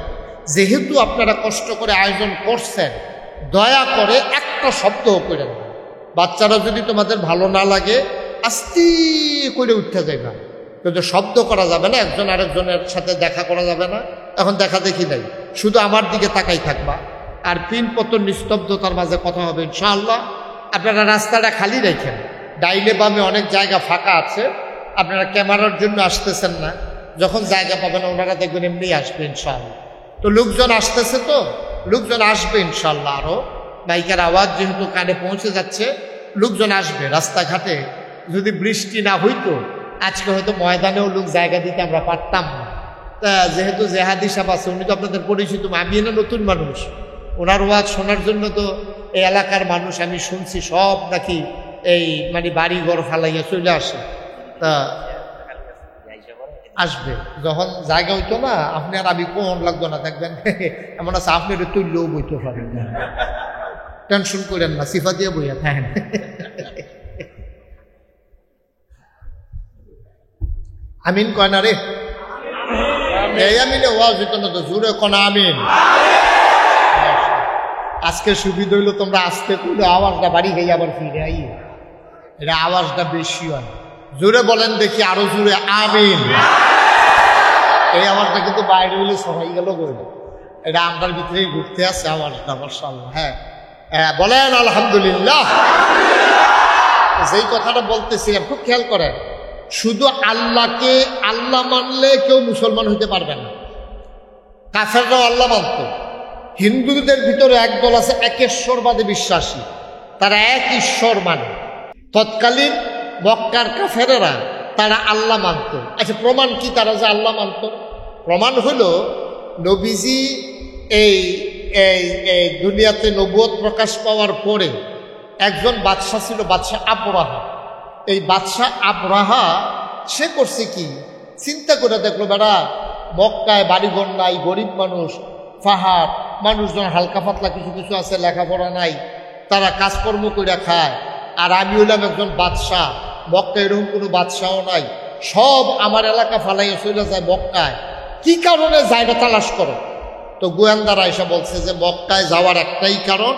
যেহেতু আপনারা কষ্ট করে আয়োজন করছেন, দয়া করে একটা শব্দও করে না। বাচ্চারা যদি তোমাদের ভালো না লাগে আস্তে করে উঠতে যাইবা, কিন্তু শব্দ করা যাবে না, একজন আরেকজনের সাথে দেখা করা যাবে না। এখন দেখা দেখি নাই, শুধু আমার দিকে তাকাই থাকবা, আর পিন পতন নিস্তব্ধতার মাঝে কথা হবে ইনশাআল্লাহ। আপনারা রাস্তাটা খালি রেখেন, ডাইনে বামে অনেক জায়গা ফাঁকা আছে। আপনারা ক্যামেরার জন্য আসতেছেন না, যখন জায়গা পাবেন ওনারা দেখবেন এমনি আসবে ইনশাআল্লাহ। তো লোকজন আসতেছে, তো লোকজন আসবে ইনশাআল্লাহ। আরও মাইকের আওয়াজ যেহেতু কানে পৌঁছে যাচ্ছে, লোকজন আসবে। রাস্তাঘাটে যদি বৃষ্টি না হইতো আজকে হয়তো ময়দানেও লোক জায়গা দিতে আমরা পারতাম না। তা যেহেতু জেহাদি সাহেব আছে, উনি তো আপনাদের পরিচিত, আমি না নতুন মানুষ, ওনার ওয়াজ শোনার জন্য তো এই এলাকার মানুষ আমি শুনছি সব নাকি এই মানে বাড়ি ঘর ফালাইয়া চলে আসে। তা আসবে যখন জায়গা হইতো না, আপনি আর আমি কোন লাগতো না, দেখবেন এমন আছে আপনি তুললেও বইতে পারেন না, টেনশন করেন না, সিফা দিয়ে বইয়া থাকেন। আমিন কয় না রে, এই আমিনে ওয়াজ হইতো না তো, জোরে কোন আমিন। আজকে সুবিধা হইলো তোমরা আসতে করলে আওয়াজটা বাড়ি গিয়ে আবার ফিরে আই, এটা আওয়াজটা বেশি হয়। জোরে বলেন দেখি, আরো জোরে আমিন। এই আওয়াজটা কিন্তু বাইরে হইলে সবাই গেল বলল, এটা আমরার ভিতরেই ঘুরতে আছে আওয়াজটা, মাশাআল্লাহ। হ্যাঁ বলেন আলহামদুলিল্লাহ। যেই কথাটা বলতেছিলাম খুব খেয়াল করেন, শুধু আল্লাহকে আল্লাহ মানলে কেউ মুসলমান হইতে পারবে না। কাফেররাও আল্লাহ মানত। হিন্দুদের ভিতরে একদল আছে একেশ্বরবাদে বিশ্বাসী, তারা এক ঈশ্বর মানে। তৎকালীন মক্কার কাফেরেরা তারা আল্লাহ মানত। আচ্ছা, প্রমাণ কি তারা যে আল্লাহ মানত? প্রমাণ হলো নবীজি এই এই দুনিয়াতে নবুয়ত প্রকাশ পাওয়ার পরে একজন বাদশাহ ছিল, বাদশাহ আবরাহা। এই বাদশাহ আবরাহা সে করছে কি, চিন্তা করে দেখলো, বেড়া মক্কায় বাড়িঘর নাই, গরিব মানুষ, পাহাড়, মানুষজন হালকা পাতলা কিছু কিছু আছে, লেখাপড়া নাই, তারা কাজকর্ম করে খায়। আর আমি হইলাম একজন বাদশাহ, মক্কায় এরকম কোনো বাদশাহও নাই, সব আমার এলাকা ফালাইয়া চলে যায় মক্কায়, কি কারণে জায়গা তালাশ করো? তো গোয়েন্দারা এসে বলছে যে মক্কায় যাওয়ার একটাই কারণ,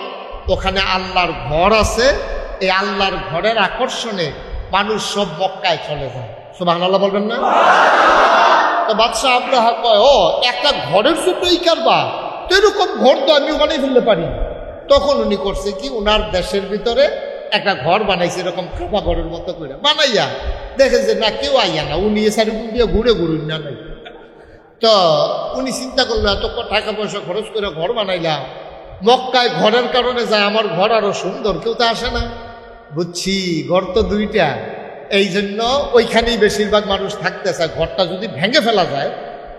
ওখানে আল্লাহর ঘর আছে, এই আল্লাহর ঘরের আকর্ষণে মানুষ সব মক্কায় চলে যায়। সুবহানাল্লাহ বলবেন না? তো বাদশাহ আবরাহা কয়, ও একটা ঘরের জন্যই কারবা, তো এরকম ঘর তো আমি বানাই ফেলতে পারি। তখন উনি করছে কি, ওনার দেশের ভিতরে একটা ঘর বানাইছে, এরকম কাবা ঘরের মতো করে বানাইয়া দেখে যে না কেউ আইয়া না, উনি এসারিপুর দিয়ে ঘুরে ঘুরুন না নাই। তো উনি চিন্তা করলো, এত টাকা পয়সা খরচ করে ঘর বানাইলাম, মক্কায় ঘরের কারণে যায় আমার ঘর আরো সুন্দর, কেউ তো আসে না। বুঝছি, ঘর তো দুইটা, এই জন্য ওইখানেই বেশিরভাগ মানুষ থাকতে চায়। ঘরটা যদি ভেঙে ফেলা যায়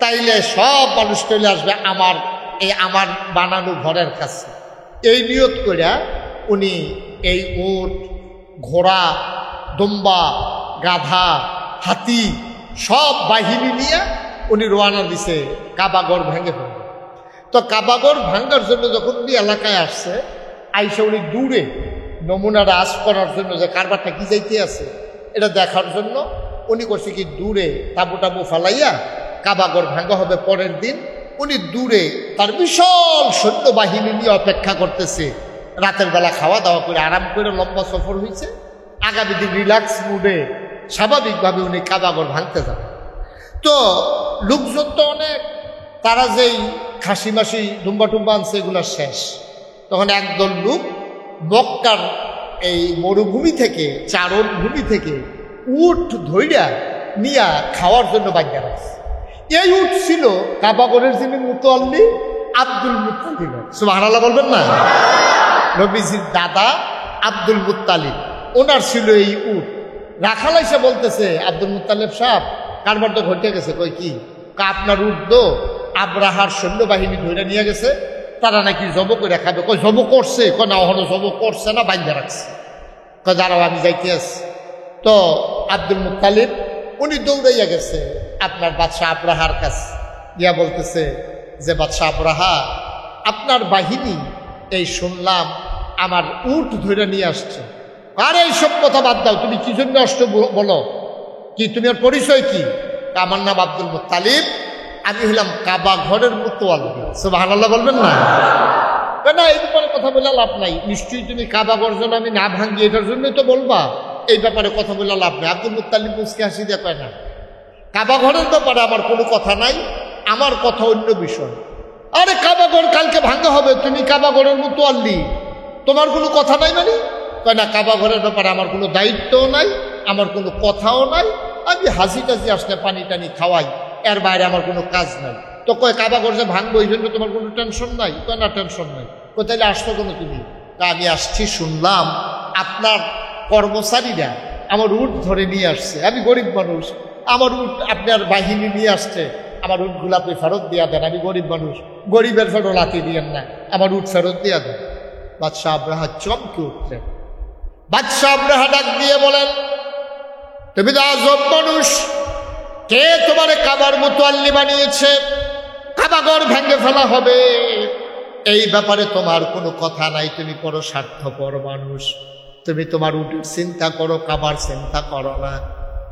তাইলে সব মানুষ চলে আসবে আমার বানানো ঘরের কাছে। এই নিয়ত করিয়া উনি এই উট, ঘোড়া, দম্বা, গাধা, হাতি সব বাহিনী নিয়ে উনি রোয়ানা দিছে কাবাগর ভেঙে ফেলবে। তো কাবাগর ভাঙ্গার জন্য যখন উনি এলাকায় আসছে, আইসা উনি দূরে নমুনা রাজ করার জন্য যে কারবারটা কি যাইতে আছে এটা দেখার জন্য উনি করছে কি দূরে তাবু টাবু ফালাইয়া কাবাগর ভাঙ্গা হবে পরের দিন। উনি দূরে তার বিশাল সৈন্যবাহিনী নিয়ে অপেক্ষা করতেছে। রাতের বেলা খাওয়া দাওয়া করে আরাম করে লম্বা সফর হয়েছে, আগামী দিন রিল্যাক্স মুডে স্বাভাবিকভাবে উনি কাবাগর ভাঙতে যান। তো লোকজন তো অনেক, তারা যেই খাসি মাসি ডুম্বা টুম্বা আনছে এগুলো শেষ। তখন একদল লোক মক্কার এই মরুভূমি থেকে, চারণ ভূমি থেকে উট ধইরা নিয়া খাওয়ার জন্য বাগ্যা রাখছে। এই উট ছিল কাবাগরের যিনি মুতাল্লি আব্দুল মুত্তালিব। সুবহানাল্লাহ বলবেন না? নবীজির দাদা আব্দুল মুত্তালিব, ওনার ছিল এই উট। রাখাল এসে বলতেছে, আব্দুল মুত্তালিব সাহেব কারবার তো ঘটে গেছে। কই কি? আপনার উট তো আব্রাহার সৈন্যবাহিনী ধরে নিয়ে গেছে, তারা নাকি জব করে খাবে। কই জব করছে? কয় না, ওখানে জব করছে না, বাইন্ধা রাখছে। কয় দাঁড়াও আমি যাইতে আসছি। তো আব্দুল মুত্তালিব উনি দৌড়াইয়া গেছে আপনার বাদশাহ আব্রাহার কাছে, ইয়া বলতেছে যে বাদশাহ আব্রাহা, আপনার বাহিনী এই শুনলাম আমার উট ধরে নিয়ে আসছে। আরে এইসব কথা বাদ দাও, তুমি কি জন্য আসছো বলো, কি তুমি আর পরিচয় কি? আমার নাম আব্দুল মুত্তালিব, আমি হলাম কাবা ঘরের মুতাওয়াল্লি। সুবহানাল্লাহ বলবেন না? না, এই ব্যাপারে কথা বলে লাভ নাই। নিশ্চয়ই তুমি কাবা ঘর যেন আমি না ভাঙ্গি এটার জন্যই তো বলবা, এই ব্যাপারে কথা বলে লাভ নাই। আব্দুল মুত্তালিব মুসকে হাসি দিয়ে কয় না, কাবা ঘরের ব্যাপারে আমার কোনো কথা নাই, আমার কথা অন্য বিষয়। আরে কাবা ঘর কালকে ভাঙ্গা হবে, তুমি কাবা ঘরের মুতাওয়াল্লি, তোমার কোনো কথা নাই মানে? কয় না, কাবা ঘরের ব্যাপারে আমার কোনো দায়িত্বও নাই, আমার কোনো কথাও নাই, আমি হাসি টাসি আসলে পানি টানি খাওয়াই, এর বাইরে আমার কোনো কাজ নাই। তো কয় কাবা ঘর যে ভাঙবো এই জন্য তোমার কোনো টেনশন নাই? কয় না, টেনশন নাই। কয় তাহলে আসতো কোনো তুমি? তা আমি আসছি, শুনলাম আপনার কর্মচারীরা আমার উট ধরে নিয়ে আসছে, আমি গরিব মানুষ, আমার উট আপনার বাহিনী নিয়ে আসছে, আমার উটগুলো আপনি ফেরত দিয়া দেন, আমি গরিব মানুষ, গরিবের ফেরত লাথি দিয়েন না, আমার উট ফেরত দিয়া দেন। বাদশাহ আব্রাহা চমকে উঠলেন। বাদশাহ আব্রাহা ডাক দিয়ে বলেন, তুমি তো আজব মানুষ, কে তোমার কাবার মুতাওয়াল্লি বানিয়েছে? কাবাগর ভেঙে ফেলা হবে, এই ব্যাপারে তোমার কোনো কথা নাই, তুমি বড় স্বার্থপর মানুষ, তুমি তোমার উটের চিন্তা করো, কাবার চিন্তা করো না,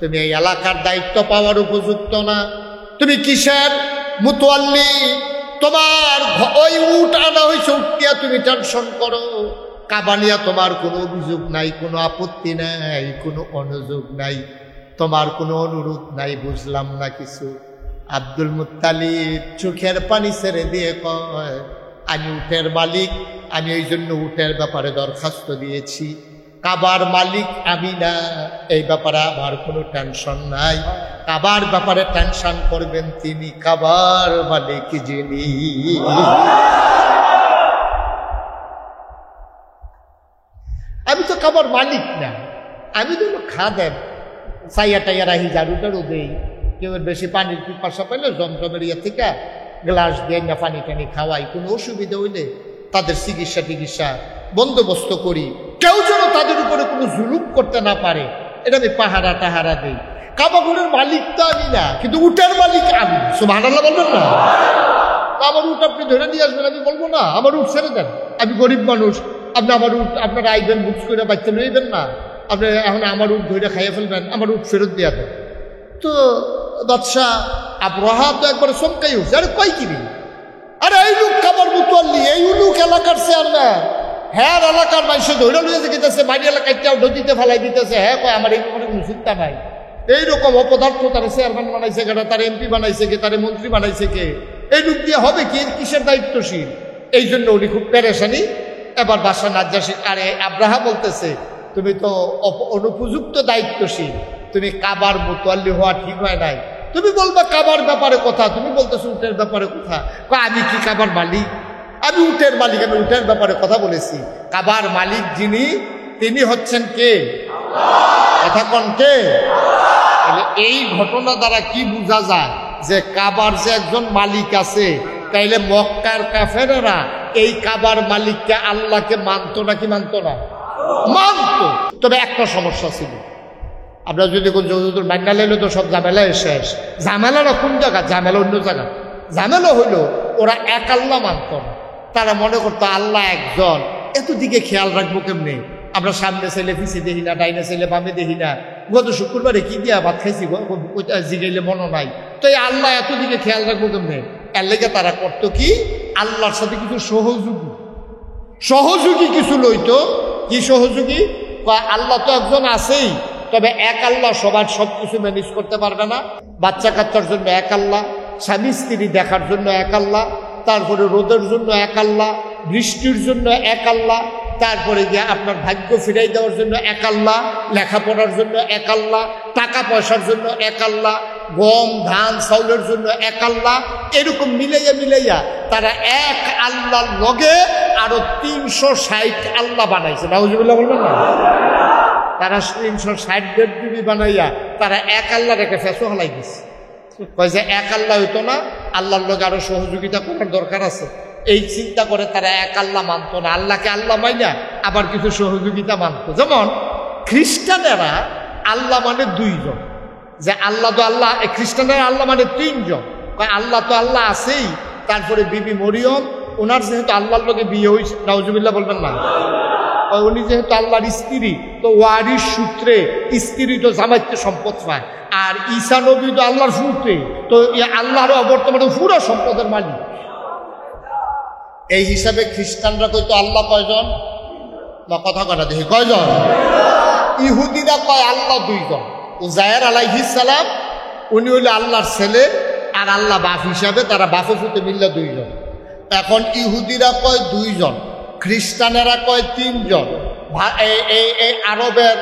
তুমি এই এলাকার দায়িত্ব পাওয়ার উপযুক্ত না, তুমি কিসের মুতাওয়াল্লি? তোমার ওই উট আনা হয়েছে, উট নিয়ে তুমি টেনশন করো, কাবা নিয়ে তোমার কোনো অভিযোগ নাই, কোনো আপত্তি নাই, কোনো অনুযোগ নাই, তোমার কোনো অনুরোধ নাই, বুঝলাম না কিছু। আব্দুল মুত্তালিব চোখের পানি ছেড়ে দিয়ে কয়, আমি উটের মালিক, আমি ওই জন্য উটের ব্যাপারে দরখাস্ত দিয়েছি, কাবার মালিক আমি না, এই ব্যাপারে আমার কোনো টেনশন নাই, কাবার ব্যাপারে টেনশন করবেন তিনি, কাবার মালিক যিনি। আমি তো কাবার মালিক না, আমি তো খাদেম, চাইয়া টাইয়া রাহি, ঝাড়ু টাড়ু দেই, কেউ বেশি পানির পিপাসা পাইলে জমজমের ইয়ে থেকে গ্লাস দিয়ে না পানি টানি খাওয়াই, কোনো অসুবিধা হইলে তাদের চিকিৎসা টিকিৎসা বন্দোবস্ত করি, কেউ যেন তাদের উপরে কোনো জুলুম করতে না পারে, এটা আমি পাহারা টাহারা দেই। কাবা ঘরের মালিক তো আমি না, কিন্তু উটের মালিক আমি। সুবহানাল্লাহ বলবেন না? আমার উট আপনি ধরে নিয়ে আসবেন, আমি বলবো না আমার উট ছেড়ে দেন, আমি গরিব মানুষ, আপনি আমার উট আপনারা আইবেন বুকস করে বাচ্চা লইবেন না, আপনি এখন আমার উট ধরে খাইয়ে ফেলবেন, আমার উট ফেরত দিয়া দেন। তো বাদশাহ আব্রাহা তো একবার চমকাই উঠছে, আরে কয় কিনি, আরে এই লোক কাবার মুতাওয়াল্লি, এই লোক এলাকার চেয়ারম্যান, হ্যাঁ এলাকার মানুষে ধরে লইয়াছে, গেতেছে বাড়ি এলাকায় নদীতে ফেলাই দিতেছে, হ্যাঁ কয় আমার এই ব্যাপারে কোনো চিন্তা নাই। এইরকম অপদার্থ তারা চেয়ারম্যান বানাইছে কে, তার এমপি বানাইছে কে, তার মন্ত্রী বানাইছে কে, এই লোক দিয়ে হবে কি, কিসের দায়িত্বশীল? এই জন্য উনি খুব পেরেশানি। এবার বাদশাহ নাজ্জাশী, আরে আব্রাহা বলতেছে তুমি তো অনুপযুক্ত দায়িত্বশীল, তুমি কাবার মুতাওয়াল্লি হওয়া ঠিক হয় নাই, তুমি বলবা কাবার ব্যাপারে কথা, তুমি বলতেছো উটের ব্যাপারে কথা। আমি কি কাবার মালিক? আমি উটের মালিক, আমি উটের ব্যাপারে কথা বলেছি। কাবার মালিক যিনি, তিনি হচ্ছেন কে? কথা কোন কে? এই ঘটনা দ্বারা কি বোঝা যায় যে কাবার যে একজন মালিক আছে, তাইলে মক্কার কাফেরেরা এই কাবার মালিককে আল্লাহকে মানতো নাকি মানতো না? মানতো। তবে একটা সমস্যা ছিল, আমরা যদি কোন যৌতুর মান্না লাইলে তো সব ঝামেলা শেষ। ঝামেলাটা কোন জায়গা? ঝামেলা অন্য জায়গা। ঝামেলা হইল ওরা এক আল্লাহ মানত না। তারা মনে করতো আল্লাহ একজন, এত দিকে খেয়াল রাখবো কেমনি? আমরা সামনে ছেলে পিছিয়ে দেখি না, ডাইনে ছেলে বামে দেখি না, গত শুক্রবারে কি দিয়া ভাত খাইছি জিগাইলে মনে নাই, তো এই আল্লাহ এত দিকে খেয়াল রাখবো কেমনি? এর লেগে তারা করতো কি, আল্লাহর সাথে কিছু সহযোগী কিছু লইতো। কি সহযোগী? আল্লাহ তো একজন আছেই, তবে এক আল্লাহ সবার সব কিছু ম্যানেজ করতে পারবে না। বাচ্চা কাচ্চার জন্য এক আল্লাহ, স্বামী স্ত্রী দেখার জন্য এক আল্লাহ, তারপরে রোদের জন্য এক আল্লাহ, বৃষ্টির জন্য এক আল্লাহ, তারপরে গিয়ে আপনার ভাগ্য ফিরাই দেওয়ার জন্য এক আল্লাহ, লেখাপড়ার জন্য এক আল্লাহ, টাকা পয়সার জন্য এক আল্লাহ, গম ধান চাউলের জন্য এক আল্লাহ। এরকম মিলাইয়া তারা এক আল্লাহর লগে আরো 360 আল্লাহ বানাইছে। নাউজুবিল্লাহ বলবেন না? তারা 360 দেবদেবী বানাইয়া তারা এক আল্লাহ রেখে ফেসো হালাই দিচ্ছে। কয় যে এক আল্লাহ হইতো না, আল্লাহর লগে আরো সহযোগিতা করার দরকার আছে। এই চিন্তা করে তারা এক আল্লাহ মানত না, আল্লাহকে আল্লাহ মাইনা আবার কিছু সহযোগিতা মানত। যেমন খ্রিস্টানেরা আল্লাহ মানে 2 জন, যে আল্লাহ তো আল্লাহ, খ্রিস্টানেরা আল্লাহ মানে 3 জন। আল্লাহ তো আল্লাহ আছেই, তারপরে বিবি মরিয়ম ওনার যেহেতু আল্লাহর লগে বিয়ে হয়েছে, নাউজুবিল্লাহ বলবেন না? উনি যেহেতু আল্লাহর স্ত্রী, তো ওয়ারিশ সূত্রে স্ত্রী তো জামাইতে সম্পদ পায়, আর ঈসা নবী তো আল্লাহর সূত্রে, তো আল্লাহর অবর্তমানে পুরো সম্পদের মালিক। এই হিসাবে খ্রিস্টানরা কইতো আল্লাহ কয়জন? না কথা কথা দেখি কয়জন? ইহুদিরা কয় আল্লাহ 2 জন। উজায়ের আলাইহিস সালাম উনি হইলে আল্লাহর ছেলে, আর আল্লাহ বাপ হিসাবে তারা বাপে ফুটে মিললে 2 জন। এখন ইহুদিরা কয় 2 জন, খ্রিস্টানেরা কয় 3 জন। এই আরবের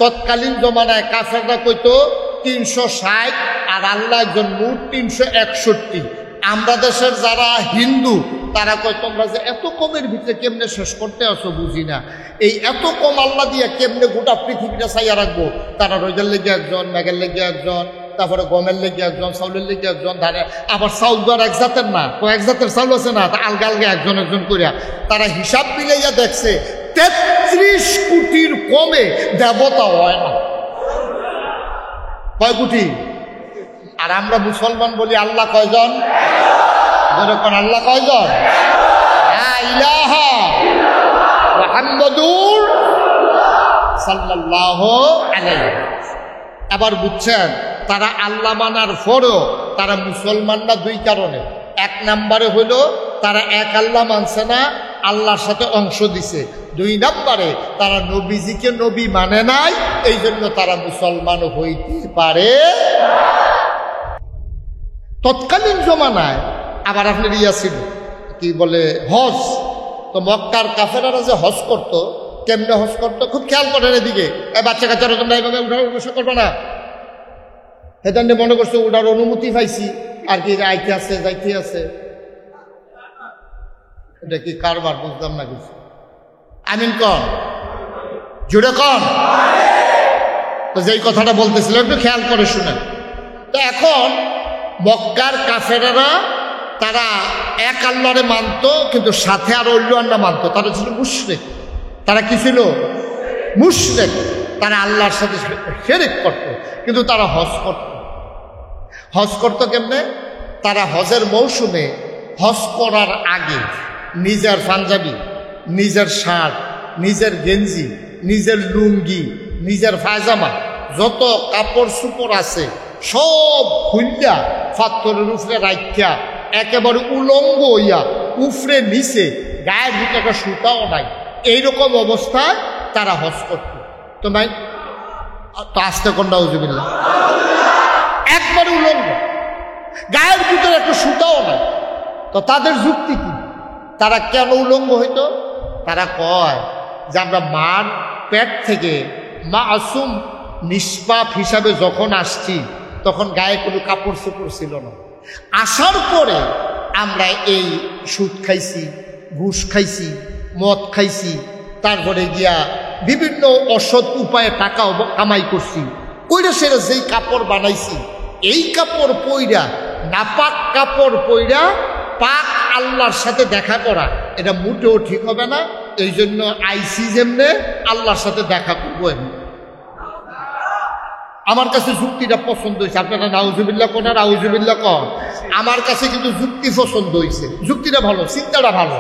তৎকালীন জমানায় কাফেররা কইতো 360, আর আল্লাহ একজন, মোট 361। আমরা দেশের যারা হিন্দু তারা কয় তোমরা যে এত কমের ভিতরে কেমনে শেষ করতে আসো বুঝি না, এই এত কম আল্লাহ দিয়ে কেমনে গোটা পৃথিবীটা চাইয়া রাখবো? তারা রোদের লেগে একজন, মেঘের লেগে একজন, তারপরে গমের লেগে একজন, চাউলের লেগে একজন, ধারে আবার চাউল তো আর এক জাতের না, কয়েক জাতের চাউল আছে না, আলগা আলগা একজন একজন করিয়া তারা হিসাব মিলাইয়া দেখছে 33 কোটির কমে দেবতা হয় না। কয় কোটি? আর আমরা মুসলমান বলি আল্লাহ কয়জন? যখন আল্লাহ কয়জন? লা ইলাহা মুহাম্মাদুর সাল্লাল্লাহু আলাইহি। আবার বুঝছেন, তারা আল্লাহ মানার পরও তারা মুসলমান না 2 কারণে। 1 নম্বরে হলো তারা এক আল্লাহ মানছে না, আল্লাহর সাথে অংশ দিছে। 2 নম্বরে তারা নবীজিকে নবী মানে নাই, এই জন্য তারা মুসলমান হইতে পারে। তৎকালীন জমানায় আবার আপনার ছিল কি বলে হজ, তো মক্কার কাফেরারা যে হজ করতো, কেমনে হজ করতো খুব খেয়াল করেন। এদিকে বাচ্চা কাচ্চারা তোমরা এইভাবে উঠা করবে না, সেটা নিয়ে মনে করছো ওটার অনুমতি পাইছি আর কি, আইতে আছে যাইতে আছে, এটা কি কারবার বুঝলাম না কিছু। আমিন কন, জুড়ে কন। তো যেই কথাটা বলতেছিল একটু খেয়াল করে শুনেন। তো এখন মক্কার কাফেরেরা তারা এক আল্লাহরে মানত, কিন্তু সাথে আর অন্য আল্লাহ মানত। তারা ছিল মুশরিক। তারা কি ছিল? মুশরিক। তারা আল্লাহর সাথে শিরক করত, কিন্তু তারা হজ করত। হজ করত কেমনে? তারা হজের মৌসুমে হজ করার আগে নিজের পাঞ্জাবি, নিজের শার্ট, নিজের গেঞ্জি, নিজের লুঙ্গি, নিজের পায়জামা, যত কাপড় চোপড় আছে সব খুললা পাথরের উপরে রাখিয়া একেবারে উলঙ্গ হইয়া উফরে নিচে, গায়ের ভিতরে সুতাও নাই, এইরকম অবস্থায় তারা হজ করত। তো নাই তো আসতে কোনটা উজুবিল্লাহ, একবারে উলঙ্গ, গায়ের ভিতরে একটা সুতাও নাই। তো তাদের যুক্তি কি? তারা কেন উলঙ্গ হইতো? তারা কয় যে আমরা মার পেট থেকে মাসুম নিষ্পাপ হিসাবে যখন আসছি তখন গায়ে কোনো কাপড় চোপড় ছিল না। আসার পরে আমরা এই সুদ খাইছি, ঘুষ খাইছি, মদ খাইছি, তারপরে গিয়া বিভিন্ন অসৎ উপায়ে টাকা কামাই করছি, কইরা সেরা যেই কাপড় বানাইছি, এই কাপড় পইরা, নাপাক কাপড় পইরা পাক আল্লাহর সাথে দেখা করা এটা মোটেও ঠিক হবে না। এই জন্য আইসি যেমনে আল্লাহর সাথে দেখা করবো। আমার কাছে যুক্তিটা পছন্দ হয়েছে। আপনারা নাউজুবিল্লাহ কোন আর আউজুবিল্লাহ কন। আমার কাছে কিন্তু যুক্তি পছন্দ হয়েছে। যুক্তিটা ভালো, চিন্তাটা ভালো,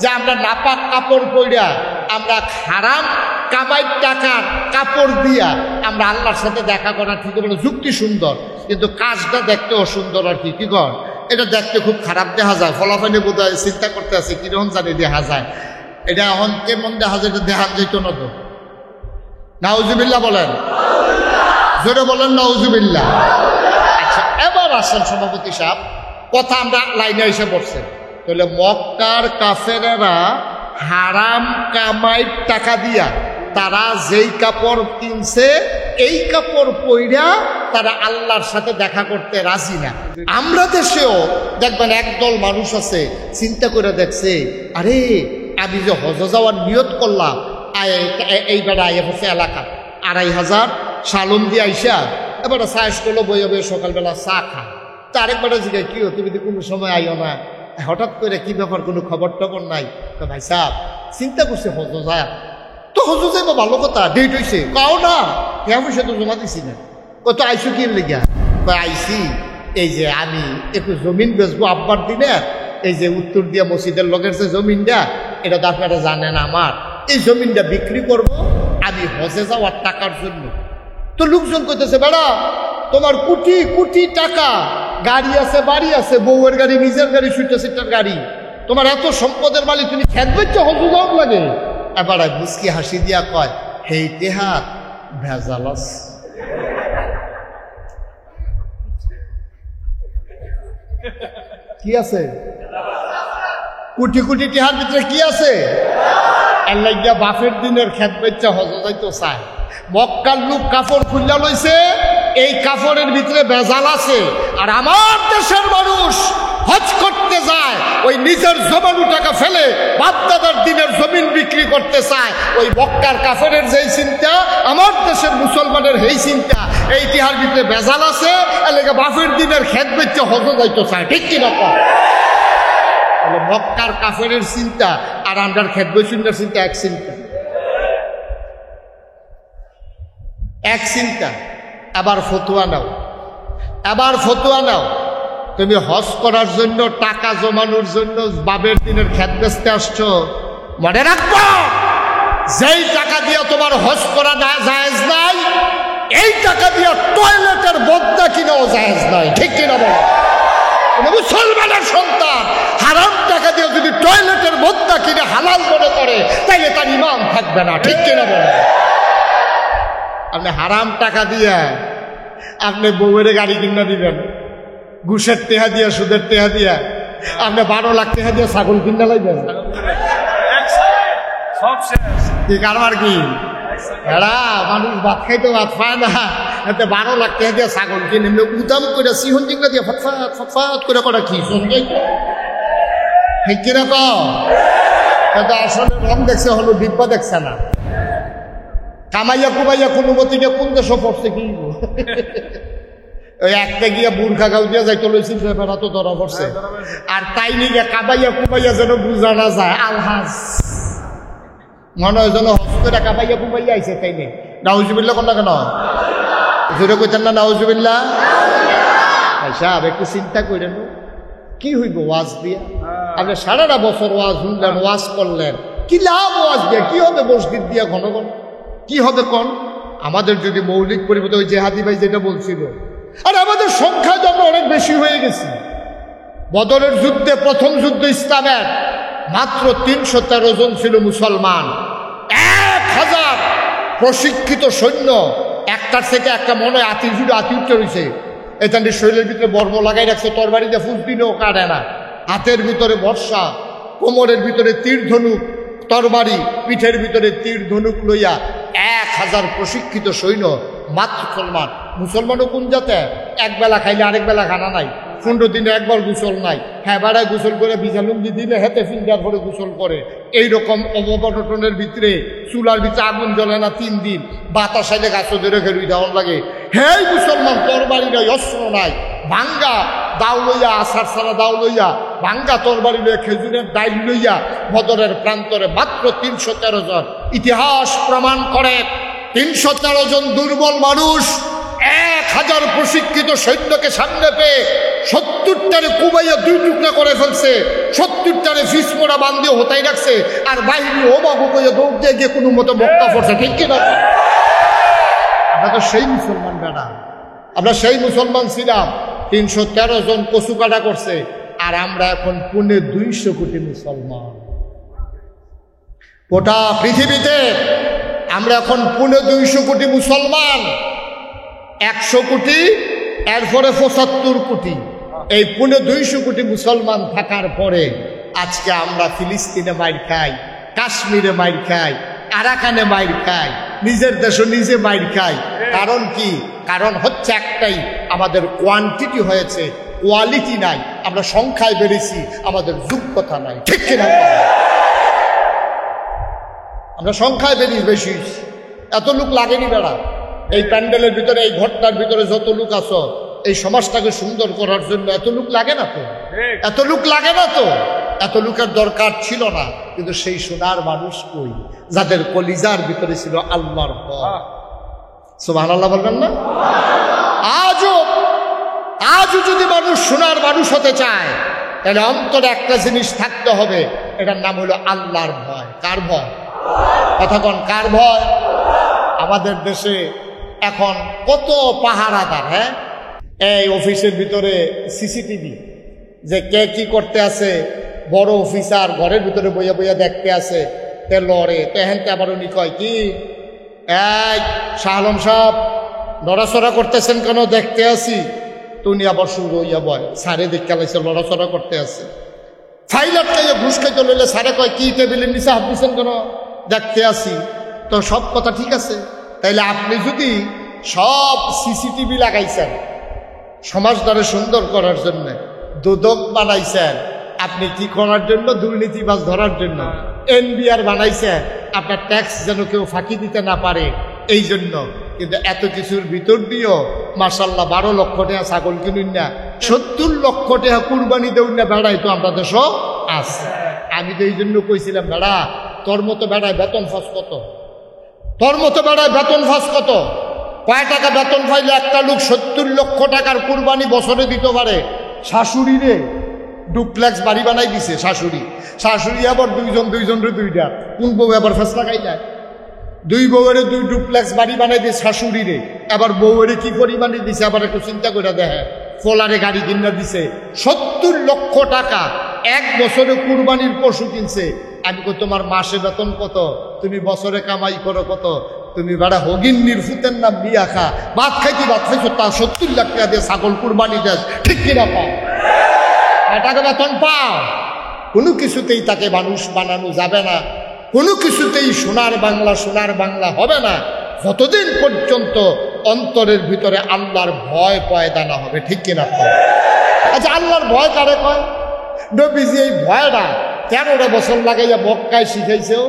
যে আমরা নাপাক কাপড় পইরা, আমরা হারাম কামাই টাকার কাপড় দিয়া আমরা আল্লাহর সাথে দেখা করা ঠিক হবে না। যুক্তি সুন্দর, কিন্তু কাজটা দেখতে অসুন্দর আর কি। কি কর, এটা দেখতে খুব খারাপ দেখা যায়। ফলাফলে বোধ হয় চিন্তা করতে আছে কিরকম জানি দেখা যায়। এটা এখন কেমন দেখা যায়, এটা দেখা যেত না তো। নাউজুবিল্লাহ বলেন, জোরে বলেন নাউজুবিল্লাহ। আচ্ছা, এবার আসেন সভাপতি সাহেব, কথা আমরা লাইনে এসে পড়ছে। তাহলে মক্কার কাফেরেরা হারাম কামাই টাকা দিয়া তারা যেই কাপড় কিনছে এই কাপড় পইরা তারা আল্লাহর সাথে দেখা করতে রাজি না। আমরা দেশেও দেখবেন একদল মানুষ আছে চিন্তা করে দেখছে, আরে আমি যে হজ যাওয়ার নিয়ত করলাম, এইবারে আইয়া পড়ছে এলাকা ২৫০০ সালম দিয়ে আইসা এবার চাষ করলো, বইয়ে বইয়ে সকালবেলা চা খা। তা আরেকবার জিজ্ঞাসা, কি তুমি তো কোনো সময় আইও না, হঠাৎ করে কি ব্যাপার, কোনো খবর টবর নাই? তো ভাই সাহেব চিন্তা করছে হজ যায়, তো হজ যাইব ভালো কথা, ডেট হয়েছে কাও না, হ্যাঁ পয়সা তো জমা দিছি না। কত আইসো কি লেগা? আইসি এই যে আমি একটু জমিন বেচবো আব্বার দিনে, এই যে উত্তর দিয়া মসজিদের লগের যে জমিনটা, এটা তো আপনারা জানেন আমার, এই জমিনটা বিক্রি করব আমি হজে যাওয়ার টাকার জন্য। তো লোকজন কইতেছে, বেড়া তোমার কোটি কোটি টাকা, গাড়ি আছে, বাড়ি আছে, বউয়ের গাড়ি, নিজের গাড়ি, সুইটার সিটার গাড়ি, তোমার এত সম্পদের মালিক, তুমি খেত বেচছো হজু যাও লাগে? এবার মুস্কি হাসি দিয়া কয়, হেই তেহাত ভেজালাস। কি আছে? কোটি কোটি টেহার ভিতরে কি আছে? আল্লাহ গিয়া বাফের দিনের খেত বেচা হজ যাইতো চায়। মক্কার লোক কাপড় খুললা লইছে, এই কাপড়ের ভিতরে ভেজাল আছে। আর আমার দেশের মানুষ হজ করতে যায়, ওই নিজের জমানো টাকা ফেলে বাপদাদার দিনের জমিন বিক্রি করতে চায়। ওই মক্কার কাফেরের যেই চিন্তা, আমার দেশের মুসলমানের এই চিন্তা, এই ইতিহার ভিতরে ভেজাল আছে, এলাকা বাপের দিনের খেত বেচে হজ যাইতে চায়। ঠিক কিনা? মক্কার কাফেরের চিন্তা আর আমরার খেত বেচুনের চিন্তা এক চিন্তা, এক চিন্তা। আবার ফতুয়া নাও, আবার ফতুয়া নাও, তুমি হজ করার জন্য টাকা জমানোর জন্য বাবের দিনের খেত বেচতে আসছো। মনে রাখবো, যেই টাকা দিয়ে তোমার হজ করা জায়েজ নাই, এই টাকা দিয়ে টয়লেটের বদনা কিনাও জায়েজ নাই। ঠিক কিনা বলো? মুসলমানের সন্তান হারাম টাকা দিয়ে যদি টয়লেটের বদনা কিনে হালাল মনে করে, তাইলে তার ইমান থাকবে না। ঠিক কিনা বলো? আপনি হারাম টাকা দিয়ে আপনি বউয়ের গাড়ি কিনা দিবেন, ঘুষের টেহা দিয়া, সুদের টেহা দিয়া আপনি ১২ লাখ টাকা দিয়ে ছাগল কিনা লাগবেন। কি কারবার কি? এরা মানুষ ভাত খাইতে ভাত পায় না, এতে ১২ লাখ টাকা দিয়ে ছাগল কিনে উদাম করে সিহন জিঙ্গা দিয়ে ফটফাট ফটফাট করে করা কি শুনবেই তো। ঠিক কিনা কও? আসলে রং দেখছে, হলো ডিব্বা দেখছে না। কামাইয়া কুমাইয়া কোনো মতিকে কোন দেশে পড়ছে কি ওই একটা গিয়া বুর্খা গাউ দিয়া যাইতে লইছিল, বেড়া তো ধরা পড়ছে। আর তাই নিয়ে কাবাইয়া কুমাইয়া যেন বুঝা না যায়, আলহাজ মনে হয় যেন হস্তেরা কাবাইয়া কুমাইয়া আইছে। তাই নেই নাউজুবিল্লাহ কোনটা কেন জোরে কইতেন না? নাউজুবিল্লাহ। সাহেব একটু চিন্তা করেন, কি হইব ওয়াজ দিয়া? আপনি সারাটা বছর ওয়াজ শুনলেন, ওয়াজ করলেন, কি লাভ ওয়াজ দিয়া? কি হবে মসজিদ দিয়া ঘন ঘন? কি হবে কোন? আমাদের যদি মৌলিক পরিবর্তন, ওই জেহাদি ভাই যেটা বলছিল, আর আমাদের সংখ্যা তো আমরা অনেক বেশি হয়ে গেছি। বদরের যুদ্ধে, প্রথম যুদ্ধ ইসলামের, মাত্র ৩১৩ জন ছিল মুসলমান। ১,০০০ প্রশিক্ষিত সৈন্য, একটার থেকে একটা মনে হয় আতি উঠতে রয়েছে। এখানে শরীরের ভিতরে বর্ম লাগাই রাখছে, তরবারিতে ফুস দিলেও কাটে না। হাতের ভিতরে বর্ষা, কোমরের ভিতরে তীর ধনুক, তরবারি, পিঠের ভিতরে তীর ধনুক লইয়া ১,০০০ প্রশিক্ষিত সৈন্য মাত্র মুসলমান। মুসলমানও কোন যাতে? এক বেলা খাইলে আরেক বেলা খানা নাই, ১৫ দিনে একবার গোসল নাই। হ্যাঁ, বেড়ায় গোসল করে ভিজালুঙ্গি দিলে হেতে ফিল্টার করে গোসল করে। এইরকম অবটনের ভিতরে চুলার ভিতরে আগুন জ্বলে না ৩ দিন, বাতাস আইলে গাছও ধরে ঘেরুই দেওয়ার লাগে। হ্যাঁ মুসলমান, তরবারি নাই, অস্ত্র নাই, ভাঙ্গা দাও লইয়া, আষাঢ় সারা দাও লইয়া, ভাঙ্গা তরবারি লইয়া, খেজুরের ডাইল লইয়া বদরের প্রান্তরে মাত্র ৩১৩ জন। ইতিহাস প্রমাণ করে ৩১৩ জন দুর্বল মানুষ 1000 প্রশিক্ষিত সৈন্যকে সামনে পেয়ে 70টারে কুবাইয়া 2 টুকরা করে ফেলছে, 70টারে ফিসমোড়া বান্ধিয়ে হতাই রাখছে, আর বাহিনী ও বাবু কইয়া দৌড় দিয়ে গিয়ে কোনো মতো মক্কা পড়ছে। ঠিক কিনা? আমরা তো সেই মুসলমান বেড়া, আমরা সেই মুসলমান ছিলাম। 313 জন কচু কাটা করছে, আর আমরা এখন 250 কোটি মুসলমান। গোটা পৃথিবীতে আমরা এখন 250 কোটি মুসলমান, 100 কোটি, এরপরে 75 কোটি। এই 250 কোটি মুসলমান থাকার পরে আজকে আমরা ফিলিস্তিনে মাইর খাই, কাশ্মীরে মাইর খাই, আরাকানে মাইর খাই, নিজের দেশে নিজে মাইর খাই। কারণ কি? কারণ হচ্ছে একটাই, আমাদের কোয়ান্টিটি হয়েছে, কোয়ালিটি নাই। আমরা সংখ্যায় বেড়েছি, আমাদের যোগ্যতা নাই। ঠিক কিনা? আমরা সংখ্যায় বেশি, এত লোক লাগেনি বেড়া। এই প্যান্ডেলের ভিতরে, এই ঘরটার ভিতরে যত লোক আছো, এই সমাজটাকে সুন্দর করার জন্য এত লোক লাগে না তো, এত লোক লাগে না তো, এত লোকের দরকার ছিল না। কিন্তু সেই সোনার মানুষ কই, যাদের কলিজার ভিতরে ছিল আল্লাহর ভয়। সুবহানাল্লাহ বলবেন না? আজও যদি মানুষ সোনার মানুষ হতে চায়, তাহলে অন্তরে একটা জিনিস থাকতে হবে, এটার নাম হলো আল্লাহর ভয়। কার ভয়? কথা কন, কার ভয়? আমাদের দেশে এখন কত পাহারাদার, হ্যাঁ, এই অফিসের ভিতরে সিসিটিভি, যে কে কি করতে আছে, বড় অফিসার ঘরের ভিতরে বইয়া বইয়া দেখতে আছে, তে লড়ে, তেহেনতে আবার উনি কয় কি, এই শাহ আলম সাহেব লড়াচড়া করতেছেন কেন? দেখতে আসি। তো উনি আবার শুরু হইয়া বয়, সারে দেখতে লাগছে লড়াচড়া করতে আছে। ফাইল আটকাইয়া ঘুষ খাইতে লইলে সারে কয় কি, টেবিলের নিচে হাত দিচ্ছেন কেন? দেখতে আসি। তো সব কথা ঠিক আছে, তাইলে আপনি যদি সব সিসিটিভি লাগাইছেন সমাজটারে সুন্দর করার জন্য, দুদক বানাইছেন আপনি কি করার জন্য? দুর্নীতিবাজ ধরার জন্য। এনবিআর বানাইছেন আপনার ট্যাক্স যেন কেউ ফাঁকি দিতে না পারে, এই জন্য। কিন্তু এত কিছুর ভিতর দিয়েও মাশাআল্লাহ 12 লক্ষ টাকা ছাগল কিনুন না, 70 লক্ষ টাকা কুরবানি দেউন না, বেড়াই তো আমরা দেশও আছে। আমি তো এই জন্য কইছিলাম, বেড়া তোর মতো বেড়ায় বেতন ফাঁস কত, তোর মতো বেড়ায় বেতন ফাঁস কত? কয় টাকা বেতন পাইলে একটা লোক 70 লক্ষ টাকার কুরবানি বছরে দিতে পারে? শাশুড়ি রে ডুপ্লেক্স বাড়ি বানাই দিছে, শাশুড়ি আবার দুইজনের 2টা। কোন বউ আবার ফেস লাগাই যায়? 2 বউয়ের 2 ডুপ্লেক্স বাড়ি বানাই দিয়ে শাশুড়ি রে, আবার বউয়ের কি পরিমাণে দিছে আবার একটু চিন্তা করে দেখে। ফোলারে গাড়ি কিনা দিছে, 70 লক্ষ টাকা এক বছরে কুরবানির পশু কিনছে। আমি কই তোমার মাসে বেতন কত? তুমি বছরে কামাই করো কত? তুমি বেড়া হগিন নির্ফুতের নাম বিয়া খা, ভাত খাইছো, তা 70 লাখ টাকা দিয়ে ছাগল কুরবানি দেশ। ঠিক কিনা? পাও টাকা বেতন পাও। কোনো কিছুতেই তাকে মানুষ বানানো যাবে না, কোনো কিছুতেই সোনার বাংলা হবে না, যতদিন পর্যন্ত অন্তরের ভিতরে আল্লাহর ভয় পয়দা না হবে। ঠিক কিনা? আচ্ছা, আল্লাহর ভয় কারে কয়? নবীজি এই ভয়টা 13 বছর লাগাইয়া মক্কায় শিখাইছেও।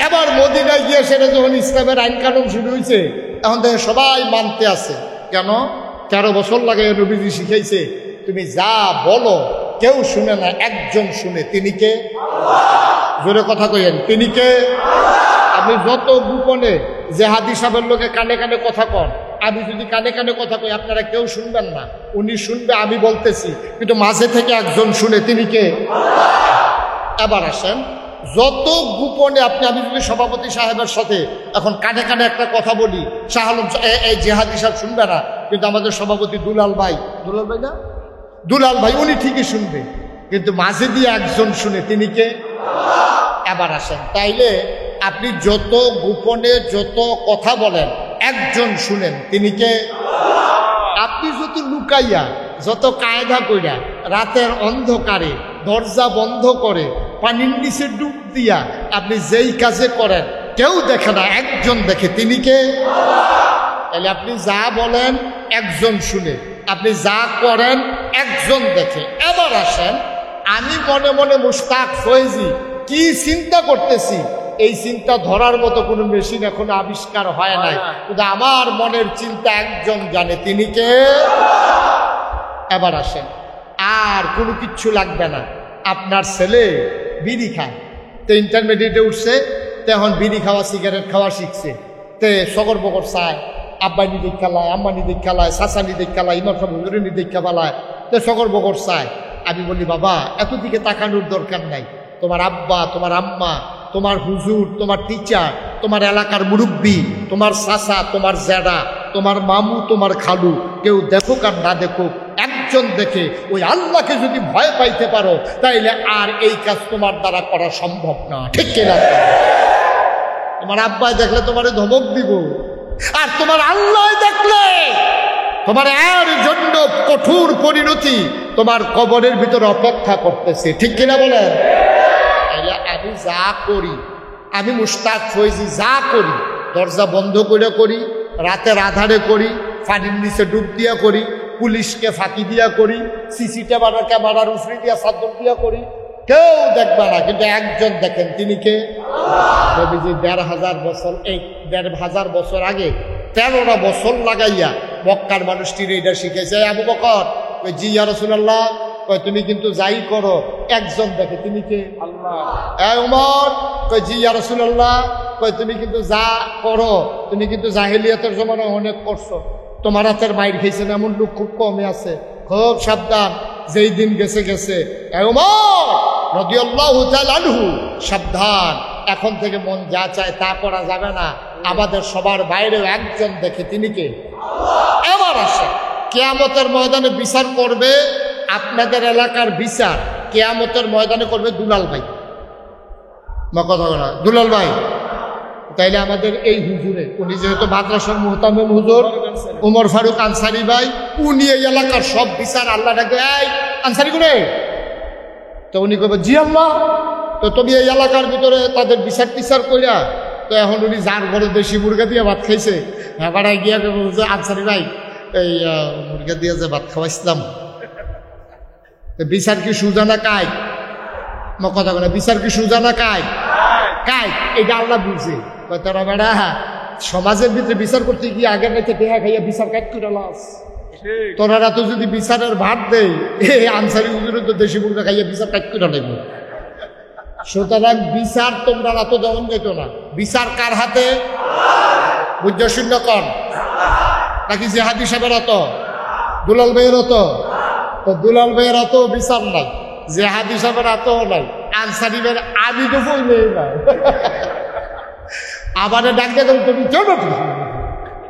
এবার মদিনায় গিয়ে সেটা যখন ইসলামের আইন কানুন শুরু হয়েছে, এখন থেকে সবাই মানতে আছে। কেন? 13 বছর লাগাইয়া নবীজি শিখাইছে। তুমি যা বলো কেউ শুনে না, একজন শুনে, তিনি কে? জোরে কথা কইেন, তিনি কে? আপনি যত গোপনে জেহাদি সাহেবের লোকে কানে কানে কথা কন, আমি যদি কানে কানে কথা কই আপনারা কেউ শুনবেন না, উনি শুনবে আমি বলতেছি, কিন্তু মাঝে থেকে একজন শুনে, তিনি কে? এবার আসেন, যত গোপনে আমি যদি সভাপতি সাহেবের সাথে এখন কানে কানে একটা কথা বলি, শাহ আলম এই জেহাদি সাহেব শুনবে না, কিন্তু আমাদের সভাপতি দুলাল ভাই না, দুলাল ভাই উনি ঠিকই শুনবে, কিন্তু মাঝে দিয়ে একজন শুনে, তিনি কে? এবার আসেন, তাইলে আপনি যত গোপনে যত কথা বলেন একজন শুনেন, তিনি কে? আপনি যত লুকাইয়া যত কায়দা কইরা রাতের অন্ধকারে দরজা বন্ধ করে পানির নিচে ডুব দিয়া আপনি যেই কাজে করেন কেউ দেখে না, একজন দেখে, তিনি কে? তাহলে আপনি যা বলেন একজন শুনে, আপনি যা করেন একজন দেখে। এবার আসেন, আমি মনে মনে মুশতাক ফয়েজি কি চিন্তা করতেছি, এই চিন্তা ধরার মতো কোনো মেশিন এখনো আবিষ্কার হয় নাই, কিন্তু আমার মনের চিন্তা একজন জানে, তিনি কে? এবার আসেন, আর কোনো কিচ্ছু লাগবে না। আপনার ছেলে বিড়ি খায়, তো ইন্টারমিডিয়েটে উঠছে, তো এখন বিড়ি খাওয়া সিগারেট খাওয়া শিখছে, তে সকর বকর চায়, আব্বা নিদিক খেলায়, আম্মা নিদিক খেলায়, চাচা নিদিক খেলায়, ইমাম সাহেব হুজুরের নিদিক খেলায়, তো সকর বকর চায়। আমি বলি বাবা এত দিকে তাকানোর দরকার নাই। তোমার আব্বা, তোমার আম্মা, তোমার হুজুর, তোমার টিচার, তোমার এলাকার মুরব্বী, তোমার চাচা, তোমার জেডা, তোমার মামু, তোমার খালু, কেউ দেখুক আর না দেখুক, একজন দেখে ওই আল্লাহকে যদি ভয় পাইতে পারো তাইলে আর এই কাজ তোমার দ্বারা করা সম্ভব না, ঠিক কিনা? তোমার আব্বাই দেখলে তোমারে ধমক দিব, আর তোমার আল্লাহ দেখলে তোমার এর জন্য কঠোর পরিণতি তোমার কবরের ভিতরে অপেক্ষা করতেছে, ঠিক কিনা বলেন? তাইলে আমি যা করি, আমি মুশতাক ফৈজি যা করি, দরজা বন্ধ করে করি, রাতের আধারে করি, পানির নিচে ডুব দিয়া করি, পুলিশকে ফাঁকি দিয়া করি, সিসি ক্যামেরার উফরি দিয়া চাদর দিয়া করি, কেউ দেখবে না, কিন্তু একজন দেখেন, তিনি কে? নবীজি ১,৫০০ বছর, এই ১,৫০০ বছর আগে ১৩টা বছর লাগাইয়া মক্কার মানুষটির এটা শিখেছে। আবু বকর কই জি ইয়া রাসূলুল্লাহ, কই তুমি কিন্তু যাই করো একজন দেখে, তিনি কে? আল্লাহ। এই ওমর কই জি ইয়া রাসূলুল্লাহ, কই তুমি কিন্তু যা করো, তুমি কিন্তু জাহেলিয়াতের জমানায় অনেক করছো, তোমার হাতের মাইর খেয়েছেন এমন লোক খুব কমে আছে, খুব সাবধান, যেই দিন গেছে গেছে। এই ওমর রাদিয়াল্লাহু তাআলা আনহু, সাবধান, এখন থেকে মন যা চায় তা করা যাবে না, আমাদের সবার বাইরেও একজন দেখে, তিনি কে? এবার আসে কিয়ামতের ময়দানে বিচার করবে, আপনাদের এলাকার বিচার কিয়ামতের ময়দানে করবে দুলাল ভাই। কথা বলা দুলাল ভাই, তাইলে আমাদের এই হুজুরে, উনি যেহেতু মাদ্রাসার মুহতামিম হুজুর উমর ফারুক আনসারি ভাই, উনি এই এলাকার সব বিচার আল্লাহ ডাকে, এই আনসারি করে, তো উনি কবে জি আল্লাহ, তো তুমি এই এলাকার ভিতরে তাদের বিচার টিচার করিয়া, তো এখন উনি যার ঘরে দেশি মুরগা দিয়ে ভাত খাইছে, এবার গিয়া বলছে আনসারি ভাই এই মুরগা দিয়ে যে ভাত খাওয়াইছিলাম, বিচার কি সুজানা কায়? কথা বলে বিচার কি সুজানা কায়? কায়, এটা আল্লাহ বুঝে। তোরা বেড়া সমাজের ভিতরে বিচার করতে গিয়ে আগের রাইতে টেহা খাইয়া বিচার কাট করে লাস, তোরা তো যদি বিচারের ভাত দেয়, এই আনসারি হুজুরে তো দেশি মুরগা খাইয়া বিচার কাট করে নেব। সুতরাং বিচার তোমরা এত যেমন যেত না, বিচার কার হাতে? বুঝ শূন্য কন নাকি জেহাদি সাহেবের অত, দুলাল ভাইয়ের অত? তো দুলাল ভাইয়ের অত বিচার নাই, জেহাদি সাহেবের অত নাই, আনসারি ভাইয়ের আমি তো বললেই না। আবার ডাক দেখো তুমি চলো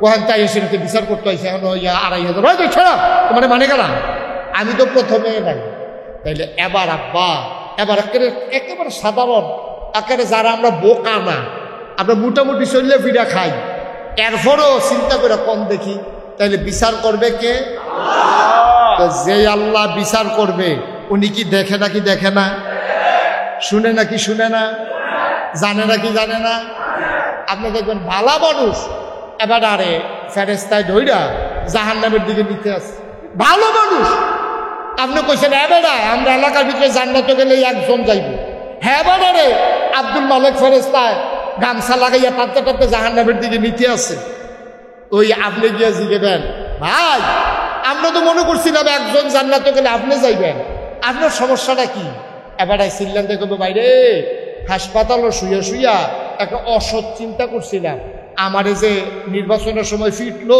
কোহান, তাই এসে বিচার করতে হয়েছে, এখন ২৫০০ ছাড়া তোমার মানে গেলাম, আমি তো প্রথমে নাই। তাইলে এবার আব্বা, এবার একেবারে সাধারণ, একেবারে যারা আমরা বোকা না, আমরা মোটামুটি চললে ফিরা খাই, এরপরও চিন্তা করে কম দেখি, তাইলে বিচার করবে কে? যে আল্লাহ বিচার করবে উনি কি দেখে নাকি দেখে না? শুনে নাকি শুনে না? জানে নাকি জানে না? আপনি দেখবেন ভালো মানুষ এবার আরে ফেরেস্তায় ধইরা জাহান্নামের দিকে নিতে আসে, ভালো মানুষ। আপনি কইছেন এবারে আমরা এলাকার ভিতরে জান্নাতে গেলে একজন যাইব, হ্যাঁ বারে আব্দুল মালিক ফেরেস্তায় গামছা লাগাইয়া টানতে টানতে জাহান্নামের দিকে নিতে আসে। ওই আপনি গিয়ে জিগেবেন, ভাই আমরা তো মনে করছিলাম একজন জান্নাতে গেলে আপনি যাইবেন, আপনার সমস্যাটা কি? এবার চিল্লান দেখবে বাইরে হাসপাতালও শুইয়া শুইয়া একটা অসৎ চিন্তা করছিলাম, আমারে যে নির্বাচনের সময় ফিটলো,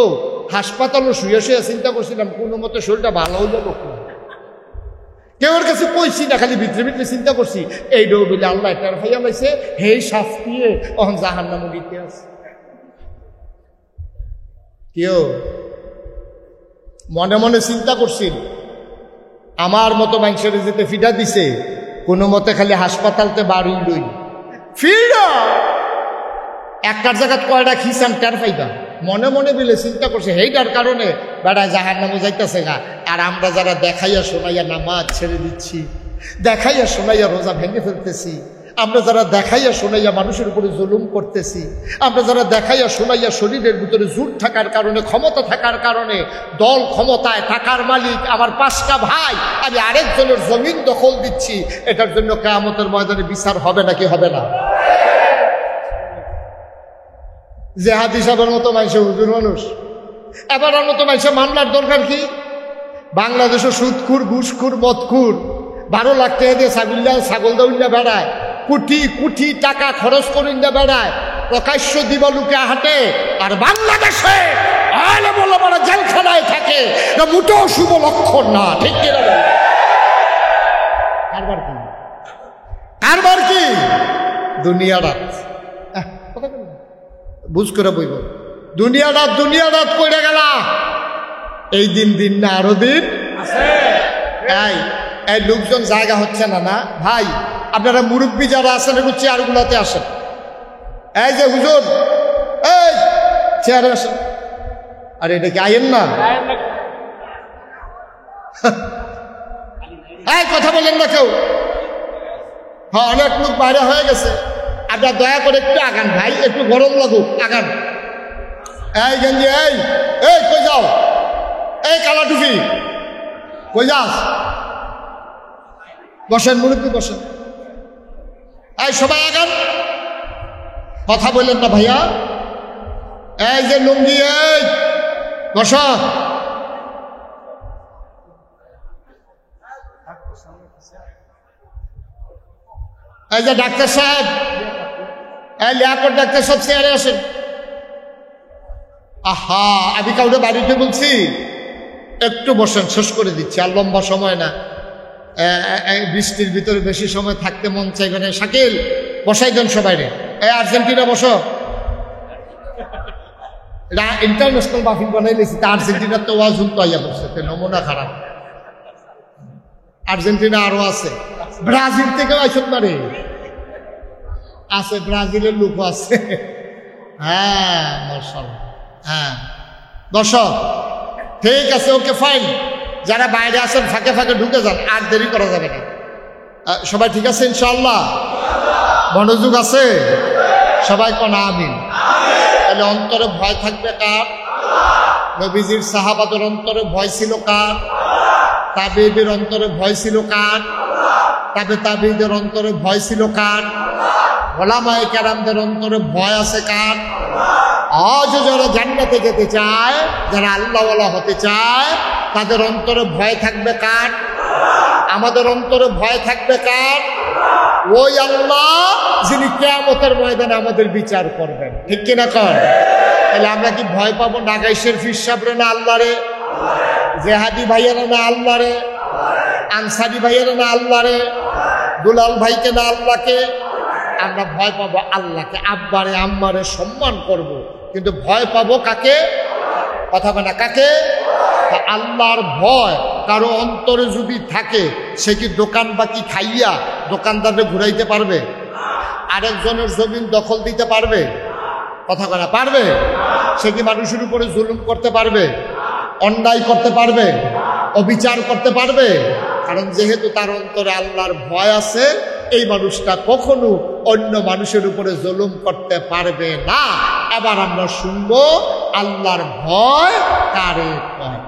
হাসপাতালও শুয়ে শুয়ে চিন্তা করছিলাম কোনো মতে শরীরটা ভালো হইলে লোক কেউর কাছে কইছি না, খালি ভিতরে ভিতরে চিন্তা করছি এই ডোবিলে আল্লাহ একটা ভাইয়া লাইছে, হেই শাস্তিয়ে অহন জাহান্নাম দিতে আছে। কেউ মনে মনে চিন্তা করছিল আমার মতো মানুষের যেতে ফিডা দিছে, কোনো মতে খালি হাসপাতালতে বাড়ি লই ফিডা একটার জায়গা কয়টা খিসাম টার পাইবা, মনে মনে বিলে চিন্তা করছে সেইটার কারণে বেড়ায় জাহান্নামে যাইতেছে গা। আর আমরা যারা দেখাইয়া শোনাইয়া নামাজ ছেড়ে দিচ্ছি, দেখাইয়া শোনাইয়া রোজা ভেঙে ফেলতেছি, আমরা যারা দেখাইয়া শোনাইয়া মানুষের উপরে জুলুম করতেছি, আমরা যারা দেখাইয়া শোনাইয়া শরীরের ভিতরে জোর থাকার কারণে, ক্ষমতা থাকার কারণে, দল ক্ষমতায়, টাকার মালিক, আমার ৫টা ভাই, আমি আরেকজনের জমিন দখল দিচ্ছি, এটার জন্য কিয়ামতের ময়দানে বিচার হবে নাকি হবে না? জেহাদি সাহেবের মতো মানুষের হুজুর মানুষ, এবার মতো মানুষের মামলার দরকার কি? বাংলাদেশে সুদখুর, ঘুষখুর, মদখুর ১২ লাখ টাকা দিয়ে ছাগল দাউল্লা বেড়ায়, কোটি কোটি টাকা খরচ করে বেড়ায়, প্রকাশ্য দিবালুকে হাঁটে, আর বাংলাদেশে আলেম ওলামারা জেলখানায় থাকে, এটা মোটেও শুভ লক্ষণ না। ঠিক কিনা? কারবার কি? কারবার কি? দুনিয়া রাত বুঝ করে বইব। দুনিয়া রাত পড়ে গেল। এই দিন দিন না আরো দিন আছে। এই লোকজন জায়গা হচ্ছে না। না ভাই, আপনারা মুরব্বী যারা আছেন একটু চেয়ারগুলোতে আসেন। এই যে হুজুর, এই চেয়ারে আসেন। আরে এটা কি আইন না? এই কথা বলেন না কেউ। হ্যাঁ, অনেক লোক বাইরে হয়ে গেছে। আপনার দয়া করে একটু আগান ভাই, একটু গরম লাগুক, আগান। এই গেঞ্জি, এই কই যাও? এই কালা টুপি কই যাস? বসেন মুরব্বী, বসেন। এই সবাই আগান, কথা বললেন না ভাইয়া। এই যে লুঙ্গি, এই বস। এই যে ডাক্তার সাহেব, এই লিয়াকত ডাক্তার সব চেয়ারে আসেন। আহা, আমি কাউকে বাড়িতে বলছি একটু বসেন, শেষ করে দিচ্ছি, আর লম্বা সময় না। বৃষ্টির ভিতরে বেশি সময় থাকতে মন চাইবে না। শাকিল, বসাই দেন সবাই রে। এই আর্জেন্টিনা বসো। এটা ইন্টারন্যাশনাল মাহফিল বানাইলেছি, তা আর্জেন্টিনার তো ওয়াজ হুল তো আইয়া বসছে, নমুনা খারাপ। আর্জেন্টিনা আরো আছে, ব্রাজিল থেকেও আইসত পারে, আছে ব্রাজিলের লোকও আছে। হ্যাঁ মাশাআল্লাহ। হ্যাঁ বসো, ঠিক আছে, ওকে ফাইন। যারা বাইরে আছেন ফাঁকে ফাঁকে ঢুকে যান, আর দেরি করা যাবে না। সবাই ঠিক আছে ইনশাআল্লাহ? মনোযোগ আছে সবাই? কোন আমিন। তাহলে অন্তরে ভয় থাকবে কার? নবীজির সাহাবাদের অন্তরে ভয় ছিল কার? তাবেঈদের অন্তরে ভয় ছিল কার? তাবেঈদের অন্তরে ভয় ছিল কার? ওলামায়ে কেরামদের অন্তরে ভয় আছে কার? আজ যারা জান্নাতে যেতে চায়, যারা আল্লাহওয়ালা হতে চায়, তাদের অন্তরে ভয় থাকবে কার? আমাদের অন্তরে ভয় থাকবে কার? ওই আল্লাহ যিনি কিয়ামতের ময়দানে আমাদের বিচার করবেন। ঠিক কিনা কর? তাহলে আমরা কি ভয় পাবো নাগাইশের ফির সাহেবরে না আল্লাহরে? জেহাদি ভাইয়েরা না আল্লাহরে? আনসারি ভাইয়েরা না আল্লাহরে? দুলাল ভাইকে না আল্লাহকে? আমরা ভয় পাবো আল্লাহকে। আব্বারে আম্মারে সম্মান করব, কিন্তু ভয় পাবো কাকে? কথা বলে না, কাকে? আল্লাহর ভয় কারো অন্তরে যদি থাকে, সে কি দোকান বাকি খাইয়া দোকানদারে ঘুরাইতে পারবে? আরেকজনের জমিন দখল দিতে পারবে? কথা বলে না, পারবে? সে কি মানুষের উপরে জুলুম করতে পারবে? অন্যায় করতে পারবে? অবিচার করতে পারবে? কারণ যেহেতু তার অন্তরে আল্লাহর ভয় আছে, এই মানুষটা কখনো অন্য মানুষের উপরে জুলুম করতে পারবে না। এবার আমরা শুনবো আল্লাহর ভয় কারে কয়।